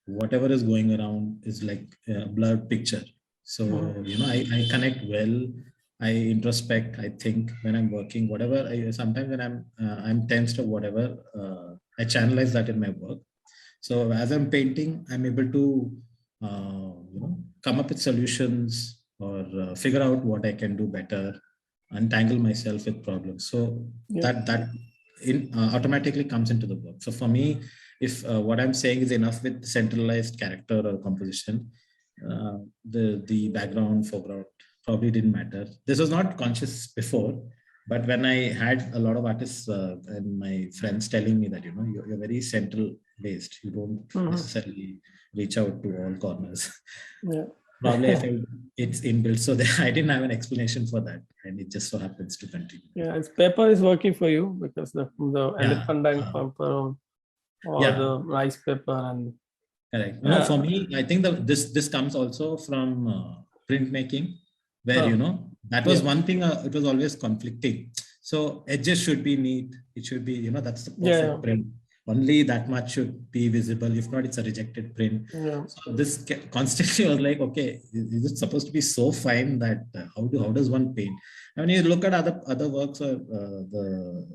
Whatever is going around is like a blurred picture. So I connect well. I introspect. I think when I'm working, whatever. Sometimes when I'm tensed or whatever, I channelize that in my work. So as I'm painting, I'm able to come up with solutions or figure out what I can do better, untangle myself with problems. So that automatically comes into the work. So for me, if what I'm saying is enough with centralized character or composition, the background, foreground probably didn't matter. This was not conscious before, but when I had a lot of artists and my friends telling me that you're very central based, you don't necessarily reach out to all corners. Yeah. Probably I felt it's inbuilt, so I didn't have an explanation for that, and it just so happens to continue. Yeah, its paper is working for you because the elephantine paper or the rice paper and. Correct. No, for me, I think this comes also from printmaking, where that was one thing. It was always conflicting. So edges should be neat. It should be that's the perfect print. Only that much should be visible. If not, it's a rejected print. Yeah. So this constantly was like, okay, is it supposed to be so fine that how does one paint? I mean, you look at other works or the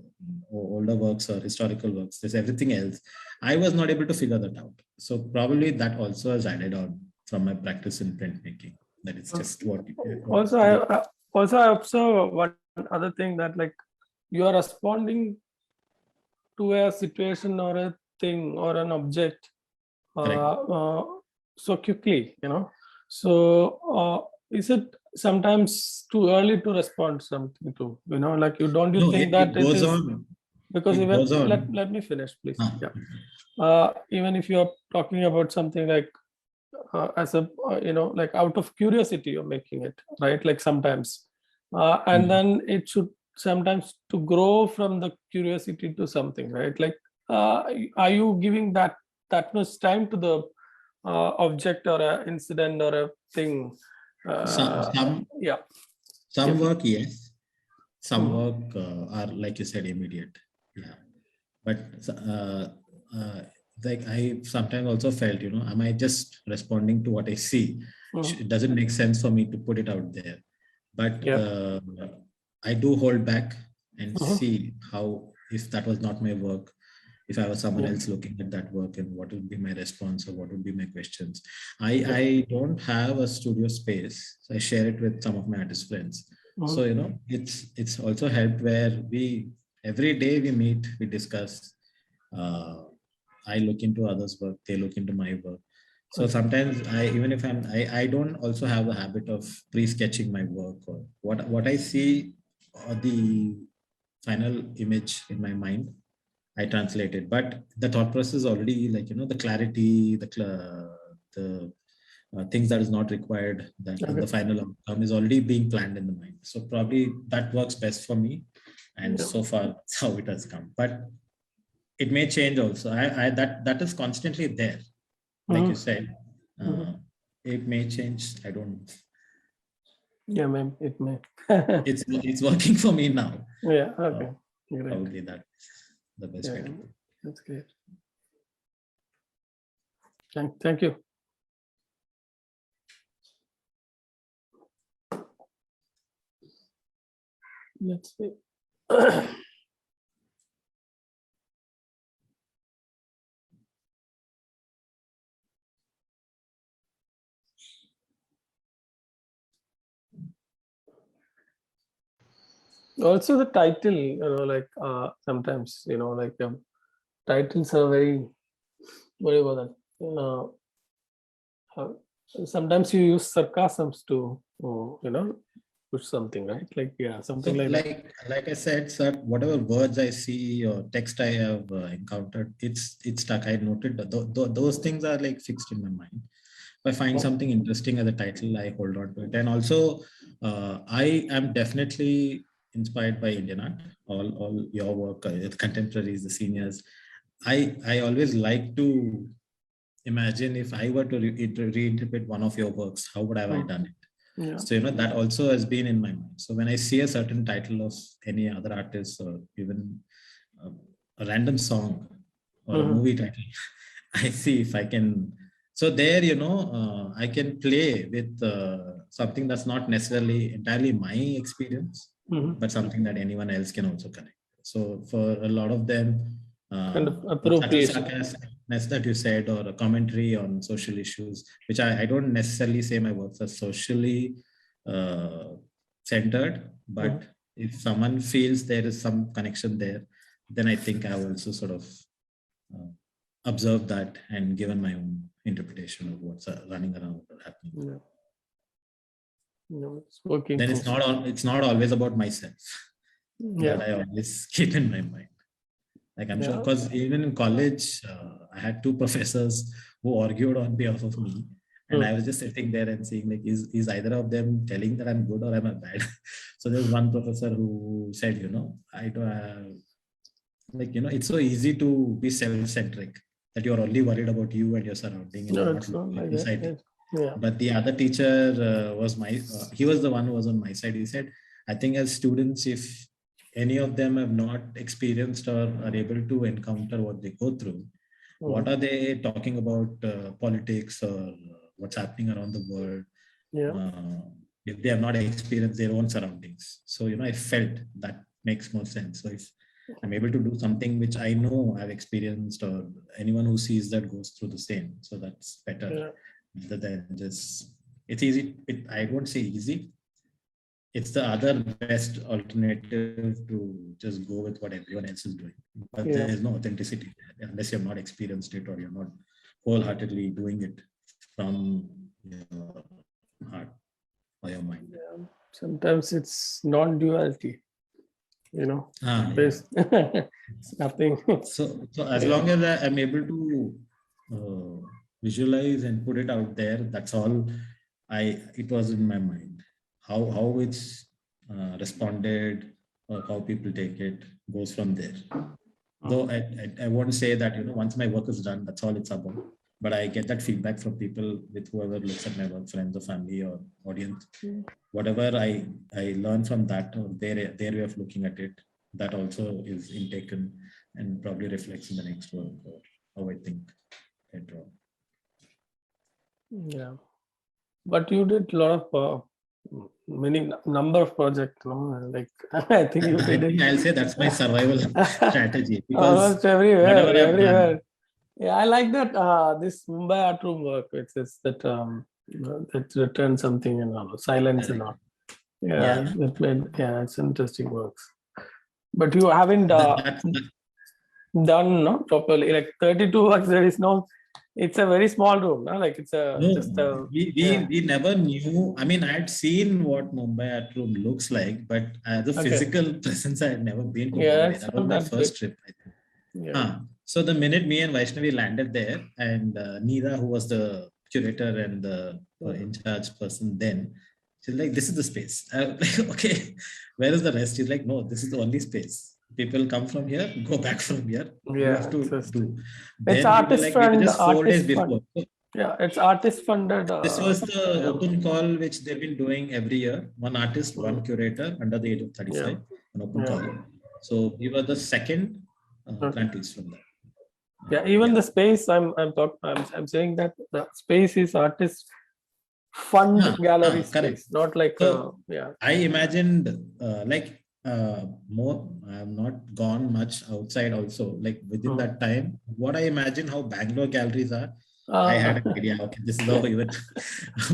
older works or historical works. There's everything else. I was not able to figure that out. So probably that also has added on from my practice in printmaking. That it's just what. I observe one other thing that like you are responding to a situation or a thing or an object so quickly, so is it sometimes too early to respond to something to, like you think that it goes on. Because even let me finish, please. Even if you're talking about something like as a like out of curiosity you're making it, right? Like sometimes and then it should sometimes to grow from the curiosity to something, right? Like are you giving that much time to the object or an incident or a thing? Some work, yes. Some work are, like you said, immediate. Yeah. But like I sometimes also felt, am I just responding to what I see? It doesn't make sense for me to put it out there. But I do hold back and see how, if that was not my work, if I was someone else looking at that work, and what would be my response or what would be my questions. I don't have a studio space, so I share it with some of my artist friends. So it's also helped where every day we meet, we discuss. I look into others' work, they look into my work. So sometimes I don't also have the habit of pre-sketching my work, or what I see, or the final image in my mind, I translate it. But the thought process is already like, the clarity, the things that is not required, that in the final outcome is already being planned in the mind. So probably that works best for me. And so far, that's how it has come. But it may change also. That is constantly there. Like you said, it may change. I don't know. Yeah, maybe it may. It's working for me now. Yeah. Okay. Probably that's the best way to do it. That's great. Thank you. Let's see. Also the title, like sometimes, like titles are very, what about that? Sometimes you use sarcasms to, push something, right? Like, something So like that. Like I said, sir, whatever words I see or text I have encountered, it's stuck. I noted those things are like fixed in my mind. If I find something interesting as a title, I hold on to it. And also, I am definitely inspired by Indian art. All your work, the contemporaries, the seniors. I always like to imagine if I were to reinterpret one of your works, how would I have done it? Yeah. So, that also has been in my mind. So when I see a certain title of any other artist, or even a random song or a movie title, I see if I can. So there, I can play with something that's not necessarily entirely my experience, but something that anyone else can also connect. So for a lot of them, kind of appropriation that you said, or a commentary on social issues, which I don't necessarily say my works are socially centered, but if someone feels there is some connection there, then I think I also sort of observed that and given my own interpretation of what's running around or happening. It's working. Then it's not always about myself. That I always keep in my mind. Like I'm sure, because even in college, I had two professors who argued on behalf of me, and I was just sitting there and saying, like, is either of them telling that I'm good or am I bad? So there's one professor who said, I don't like, it's so easy to be self-centric, that you're only worried about you and your surrounding, and it's not like society. that. But the other teacher was he was the one who was on my side. He said, I think as students, if any of them have not experienced or are able to encounter what they go through, what are they talking about politics or what's happening around the world, if they have not experienced their own surroundings? So, I felt that makes more sense. So if I'm able to do something which I know I've experienced, or anyone who sees that goes through the same, so that's better than just, it's easy. I won't say easy. It's the other best alternative to just go with what everyone else is doing. But there is no authenticity there, unless you've not experienced it, or you're not wholeheartedly doing it from your heart or your mind. Sometimes it's non-duality. There's nothing. So as long as I'm able to visualize and put it out there, that's all. It was in my mind. How it's responded, or how people take it, goes from there. Though I won't say that once my work is done, that's all it's about. But I get that feedback from people, with whoever looks at my work, friends or family or audience. Whatever I learn from that, or their way of looking at it, that also is intaken and probably reflects in the next work, or how I think I draw. Yeah, but you did a lot of many number of projects, like I think you did. I'll say that's my survival strategy. Almost everywhere. Yeah, I like that. This Mumbai art room work, which is that that returned something and silence and all. It's interesting works. But you haven't done properly, like 32 works. There is no It's a very small room, no? Like it's a No, just a we never knew. I mean, I had seen what Mumbai art room looks like, but as a physical presence, I had never been to yeah, Bombay. it's That was not my that big. first trip, I think. Yeah. So the minute me and Vaishnavi landed there, and Neera, who was the curator and the in charge person then, she's like, "This is the space." I was like, "Okay, where is the rest?" She's like, "No, this is the only space. People come from here, go back from here. You Yeah, have to do." it's Then we were artist like, we were fund, just 4 days artist before. fund. Yeah, it's artist funded. This was the Yeah. open call which they've been doing every year. One artist, one curator under the age of 35, an open call. So we were the second grantees from that. Yeah, even the space I'm saying that the space is artist fund gallery space, not like so I imagined more. I have not gone much outside also. Like within that time, what I imagine how Bangalore galleries are. I had an idea. Okay, this is how even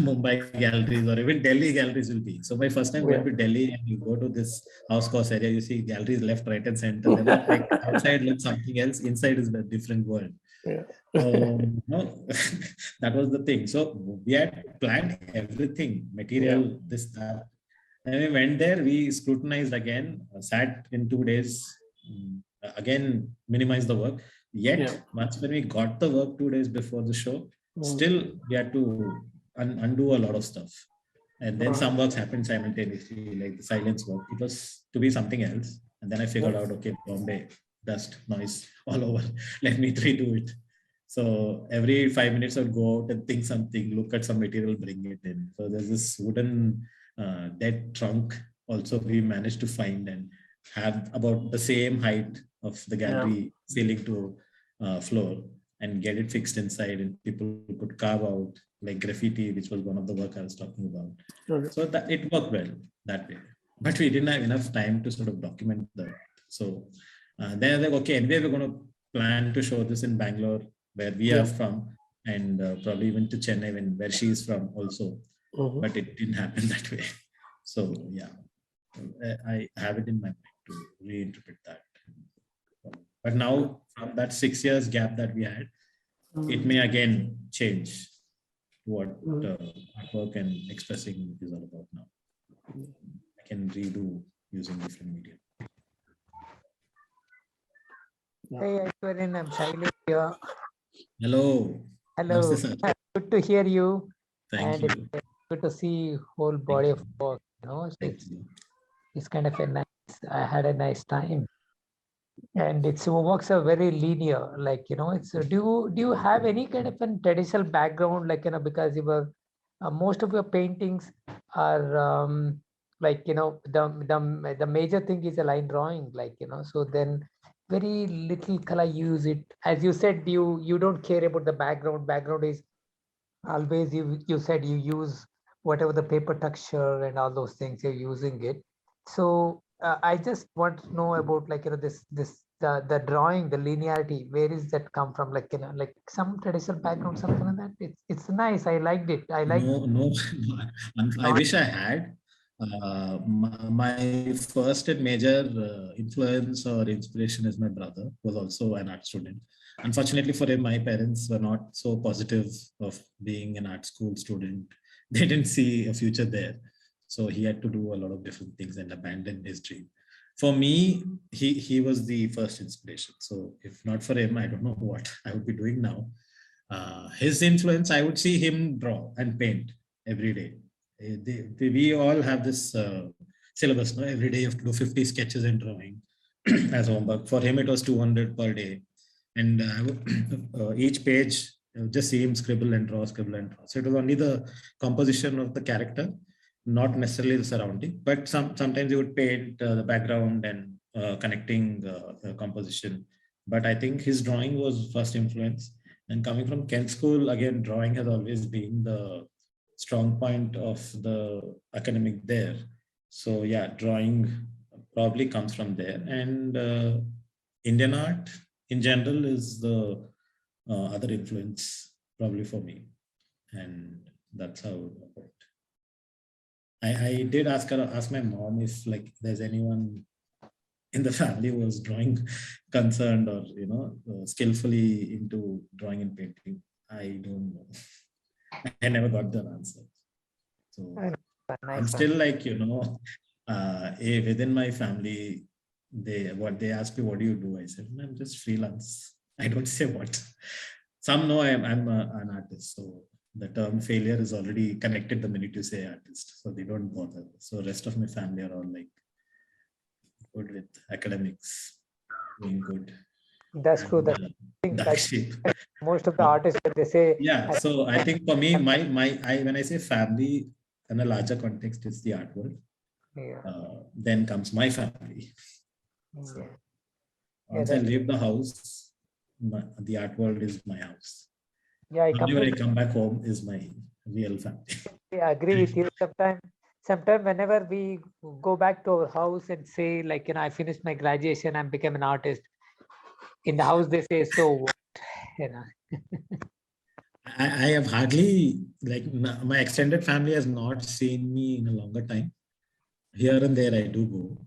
Mumbai galleries or even Delhi galleries will be. So my first time going to Delhi, and you go to this house course area, you see galleries left, right, and center. They look like outside looks something else. Inside is a different world. No, that was the thing. So we had planned everything, material, this, that. And we went there, we scrutinized again, sat in 2 days, again, minimized the work. Yet, once when we got the work 2 days before the show, still we had to undo a lot of stuff. And then some works happened simultaneously, like the silence work. It was to be something else. And then I figured out, okay, Bombay, dust, noise all over. Let me redo it. So every 5 minutes I would go out and think something, look at some material, bring it in. So there's this wooden dead trunk also we managed to find and have about the same height of the gallery ceiling to floor and get it fixed inside, and people could carve out like graffiti, which was one of the work I was talking about. So that it worked well that way. But we didn't have enough time to sort of document that. So then like, okay, anyway, we're going to plan to show this in Bangalore, where we are from, and probably even to Chennai, where she is from also. But it didn't happen that way. So yeah, I have it in my mind to reinterpret that. But now, from that 6 years gap that we had, it may again change what artwork and expressing is all about now. I can redo using different media. Hey, Aishwaryan, I'm Shailesh here. Hello. Hello. Namaste, good to hear you. Thank you. It's good to see whole body of work. You know, so it's kind of a nice. I had a nice time, and its works are very linear. Like it's. Do you have any kind of a traditional background? Like because you were most of your paintings are like the major thing is a line drawing. Like so then. Very little color use it. As you said, you don't care about the background. Background is always you said you use whatever the paper texture and all those things you're using it. So I just want to know about like the drawing, the linearity. Where is that come from? Like like some traditional background, something like that. It's nice. I liked it. I like. No. I wish I had. My first and major influence or inspiration is my brother, who was also an art student. Unfortunately for him, my parents were not so positive of being an art school student. They didn't see a future there. So he had to do a lot of different things and abandon his dream. For me, he was the first inspiration. So if not for him, I don't know what I would be doing now. His influence, I would see him draw and paint every day. We all have this syllabus. No? Every day you have to do 50 sketches and drawing as homework. For him, it was 200 per day. And each page, just see him scribble and draw, scribble and draw. So it was only the composition of the character, not necessarily the surrounding. But sometimes he would paint the background and connecting composition. But I think his drawing was first influence. And coming from Kent School, again, drawing has always been the strong point of the academic there. So yeah, drawing probably comes from there. And Indian art in general is the other influence probably for me. And that's how it worked. I did ask my mom if like there's anyone in the family who was drawing concerned or skillfully into drawing and painting. I don't know. I never got the answer. So I'm Nice still like, within my family, they ask me, what do you do? I said, I'm just freelance. I don't say what. Some know I'm an artist. So the term failure is already connected the minute you say artist. So they don't bother. So rest of my family are all like good with academics, doing good. That's true. And, dark sheep. Most of the artists, when they say, Yeah. So I think for me, when I say family in a larger context, it's the art world. yeah. Then comes my family. So Yeah. once I leave the house, the art world is my house. Yeah, Only when I come back home is my real family. I agree with you. Sometimes whenever we go back to our house and say, like, I finished my graduation and became an artist, in the house they say, so what? I have hardly, like, my extended family has not seen me in a longer time. Here and there I do go.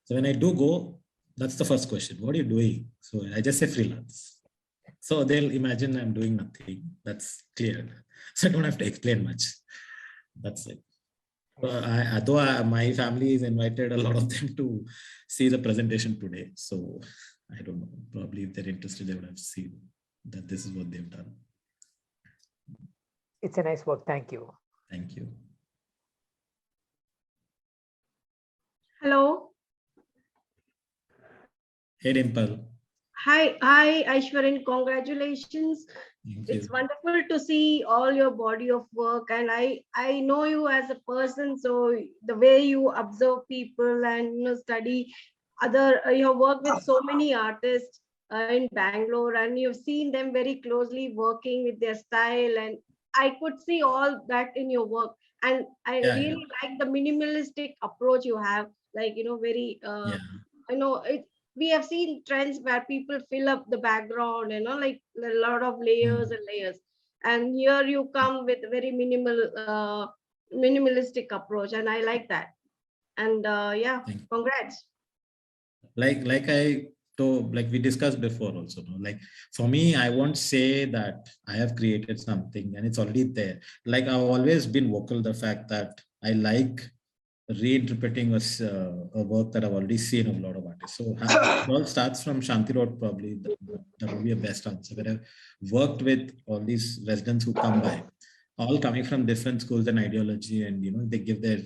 So when I do go, that's the first question. What are you doing? So I just say freelance. So they'll imagine I'm doing nothing. That's clear. So I don't have to explain much. That's it. My family is invited a lot of them to see the presentation today. So I don't know. Probably if they're interested, they would have seen that this is what they've done. It's a nice work. Thank you. Thank you. Hello. Hey, Dimple. Hi, Aishwaryan. Congratulations. It's wonderful to see all your body of work, and I know you as a person. So the way you observe people and study other, you work with so many artists in Bangalore, and you've seen them very closely working with their style, and I could see all that in your work. And I really like the minimalistic approach you have, like very. We have seen trends where people fill up the background, like a lot of layers and layers. And here you come with a very minimalistic approach, and I like that. And congrats. Like we discussed before also, like for me, I won't say that I have created something and it's already there. Like I've always been vocal the fact that I like reinterpreting a work that I've already seen of a lot of artists. So it all starts from Shanti Road, probably. That would be a best answer. Where I've worked with all these residents who come by, all coming from different schools and ideology, and they give their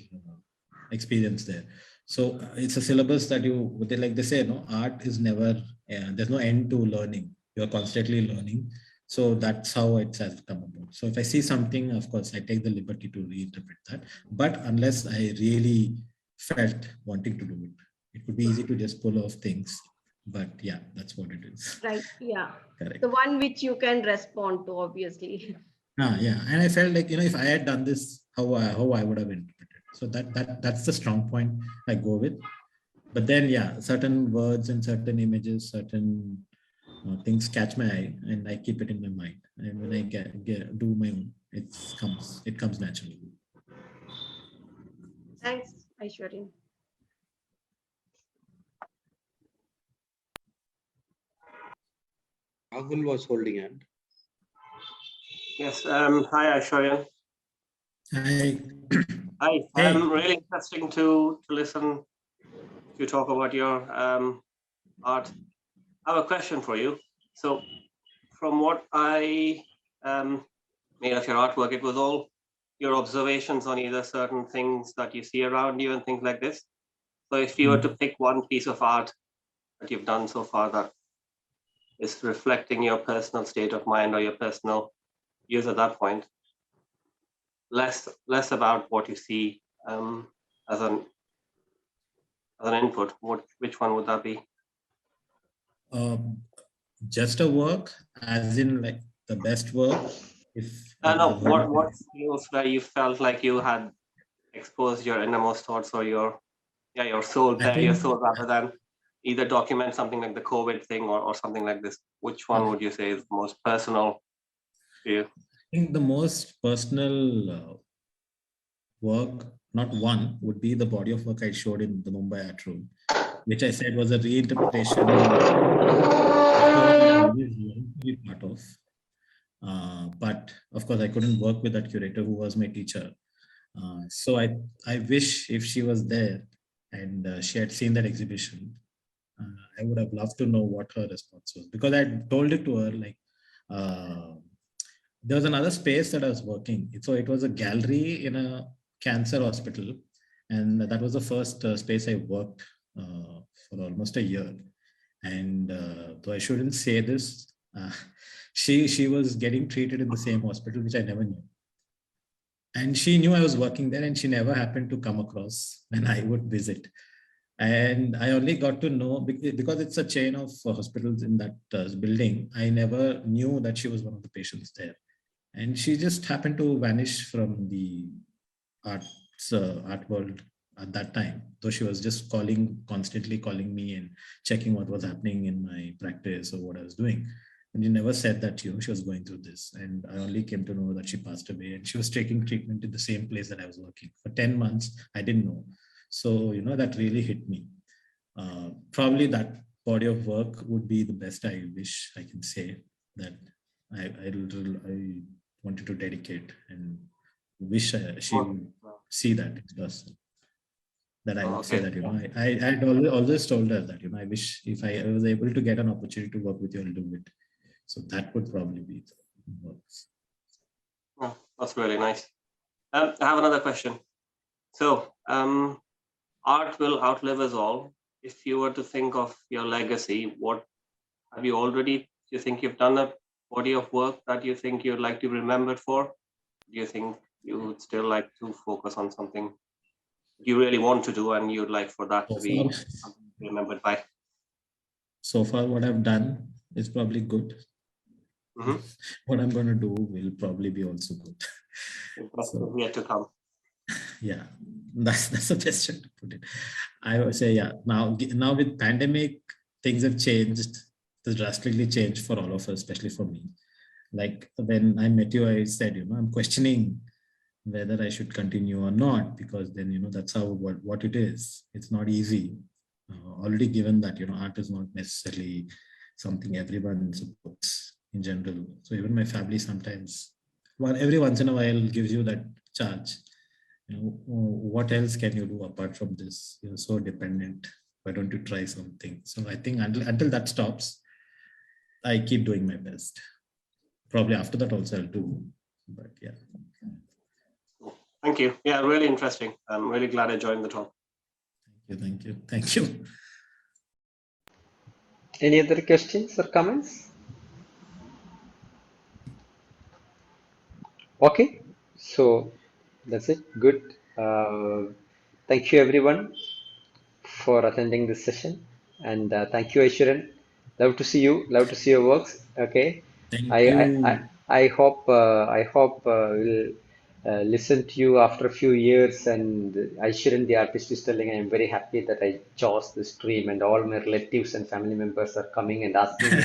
experience there. So it's a syllabus that they say, art is never, there's no end to learning. You're constantly learning. So that's how it has come about. So if I see something, of course, I take the liberty to reinterpret that. But unless I really felt wanting to do it, it would be easy to just pull off things. But yeah, that's what it is. Right. Yeah. Correct. The one which you can respond to, obviously. Yeah. And I felt like, if I had done this, how I would have interpreted. So that's the strong point I go with. But then, yeah, certain words and certain images, certain things catch my eye, and I keep it in my mind. And when I do my own, it comes naturally. Thanks, Aishwaryan. Rahul was holding hand. Yes. Hi, Aishwaryan. Hi. Hi. Hey. Really interesting to listen to talk about your art. I have a question for you. So, from what I made of your artwork, it was all your observations on either certain things that you see around you and things like this. So, if you were to pick one piece of art that you've done so far that is reflecting your personal state of mind or your personal views at that point, less about what you see as an input, which one would that be? Just a work, as in like the best work. No, what skills where you felt like you had exposed your innermost thoughts or your soul, your soul, rather than either document something like the COVID thing or something like this. Which one would you say is most personal to you? I think the most personal work, not one, would be the body of work I showed in the Mumbai Art Room, which I said was a reinterpretation of part of. But of course, I couldn't work with that curator who was my teacher. So I wish if she was there and she had seen that exhibition, I would have loved to know what her response was, because I told it to her, like, there was another space that I was working. So it was a gallery in a cancer hospital. And that was the first space I worked for almost a year. And though I shouldn't say this, she was getting treated in the same hospital, which I never knew. And she knew I was working there, and she never happened to come across when I would visit. And I only got to know, because it's a chain of hospitals in that building, I never knew that she was one of the patients there. And she just happened to vanish from the art world at that time, though she was just constantly calling me and checking what was happening in my practice or what I was doing. And she never said that, she was going through this. And I only came to know that she passed away, and she was taking treatment in the same place that I was working for 10 months. I didn't know. So, that really hit me. Probably that body of work would be the best I wish I can say that I wanted to dedicate, and wish she would see that in person. That I would say that, I had always told her that, I wish if I was able to get an opportunity to work with you, I'll do it. So that would probably be the works. Oh, that's really nice. I have another question. So, art will outlive us all. If you were to think of your legacy, what have you already, do you think you've done a body of work that you think you'd like to be remembered for? Do you think you would still like to focus on something you really want to do and you'd like for that to be remembered by? So far, what I've done is probably good. Mm-hmm. What I'm going to do will probably be also good. So, yet to come. Yeah, that's the best way to put it. I would say, yeah, now with pandemic, things have changed, drastically changed for all of us, especially for me. Like when I met you, I said, I'm questioning whether I should continue or not, because then, that's how what it is. It's not easy. Already given that, art is not necessarily something everyone supports in general. So even my family sometimes, every once in a while, gives you that charge. What else can you do apart from this? You're so dependent. Why don't you try something? So I think until that stops, I keep doing my best. Probably after that also I'll do, but yeah. Thank you. Yeah, really interesting. I'm really glad I joined the talk. Thank you. Any other questions or comments? Okay, so that's it. Good. Thank you everyone for attending this session, and thank you, Aishwaryan. Love to see you. Love to see your works. Okay. Thank you. I hope we'll listen to you after a few years. And Aishwaryan, the artist, is telling, I'm very happy that I chose this stream, and all my relatives and family members are coming and asking me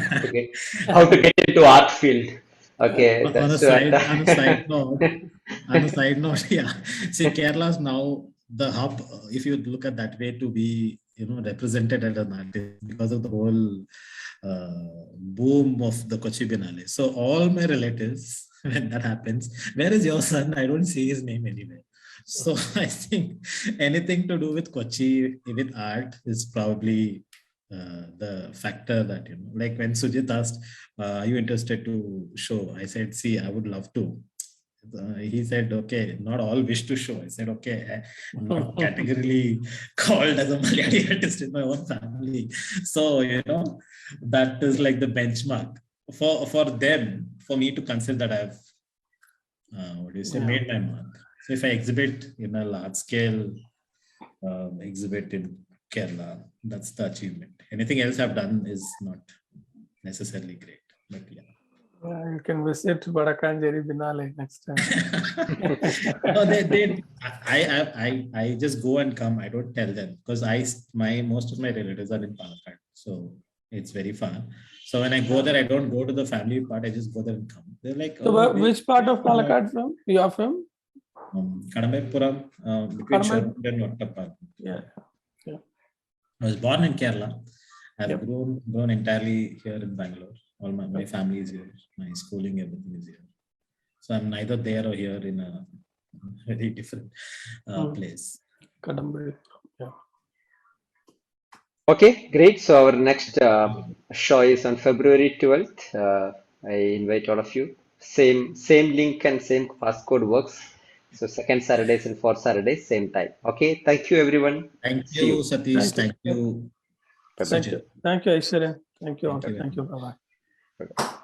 how to get into art field. Okay, on a side note, yeah. See, Kerala is now the hub, if you look at that way, to be represented as an artist because of the whole boom of the Kochi Biennale. So all my relatives, when that happens, where is your son? I don't see his name anywhere. So I think anything to do with Kochi, with art, is probably the factor that, like when Sujit asked, are you interested to show? I said, see, I would love to. He said, okay, not all wish to show. I said, okay, I'm not categorically called as a Malayali artist in my own family. So, that is like the benchmark for them, for me to consider that I've, made my mark. So if I exhibit in a large scale exhibit in Kerala, that's the achievement. Anything else I've done is not necessarily great, but yeah. You can visit Vadakanjeri Biennale next time. No, I just go and come. I don't tell them, because most of my relatives are in Palakkad, so it's very far. So when I go there, I don't go to the family part. I just go there and come. They're like, so which part of Palakkad from you are from? Kadambaipuram, between Sherwood and Ottappa. Yeah. I was born in Kerala. I've grown entirely here in Bangalore. All my family is here. My schooling, everything is here. So I'm neither there or here in a very different place. Kadambari. Yeah. Okay, great. So our next show is on February 12th. I invite all of you. Same link and same passcode works. So second Saturdays and fourth Saturdays, same time. Okay, thank you everyone. Thank See you, Satish. Thank you. Thank you. Thank you, Aishwaryan. Thank you. Thank you. Thank you. Bye-bye. Bye-bye.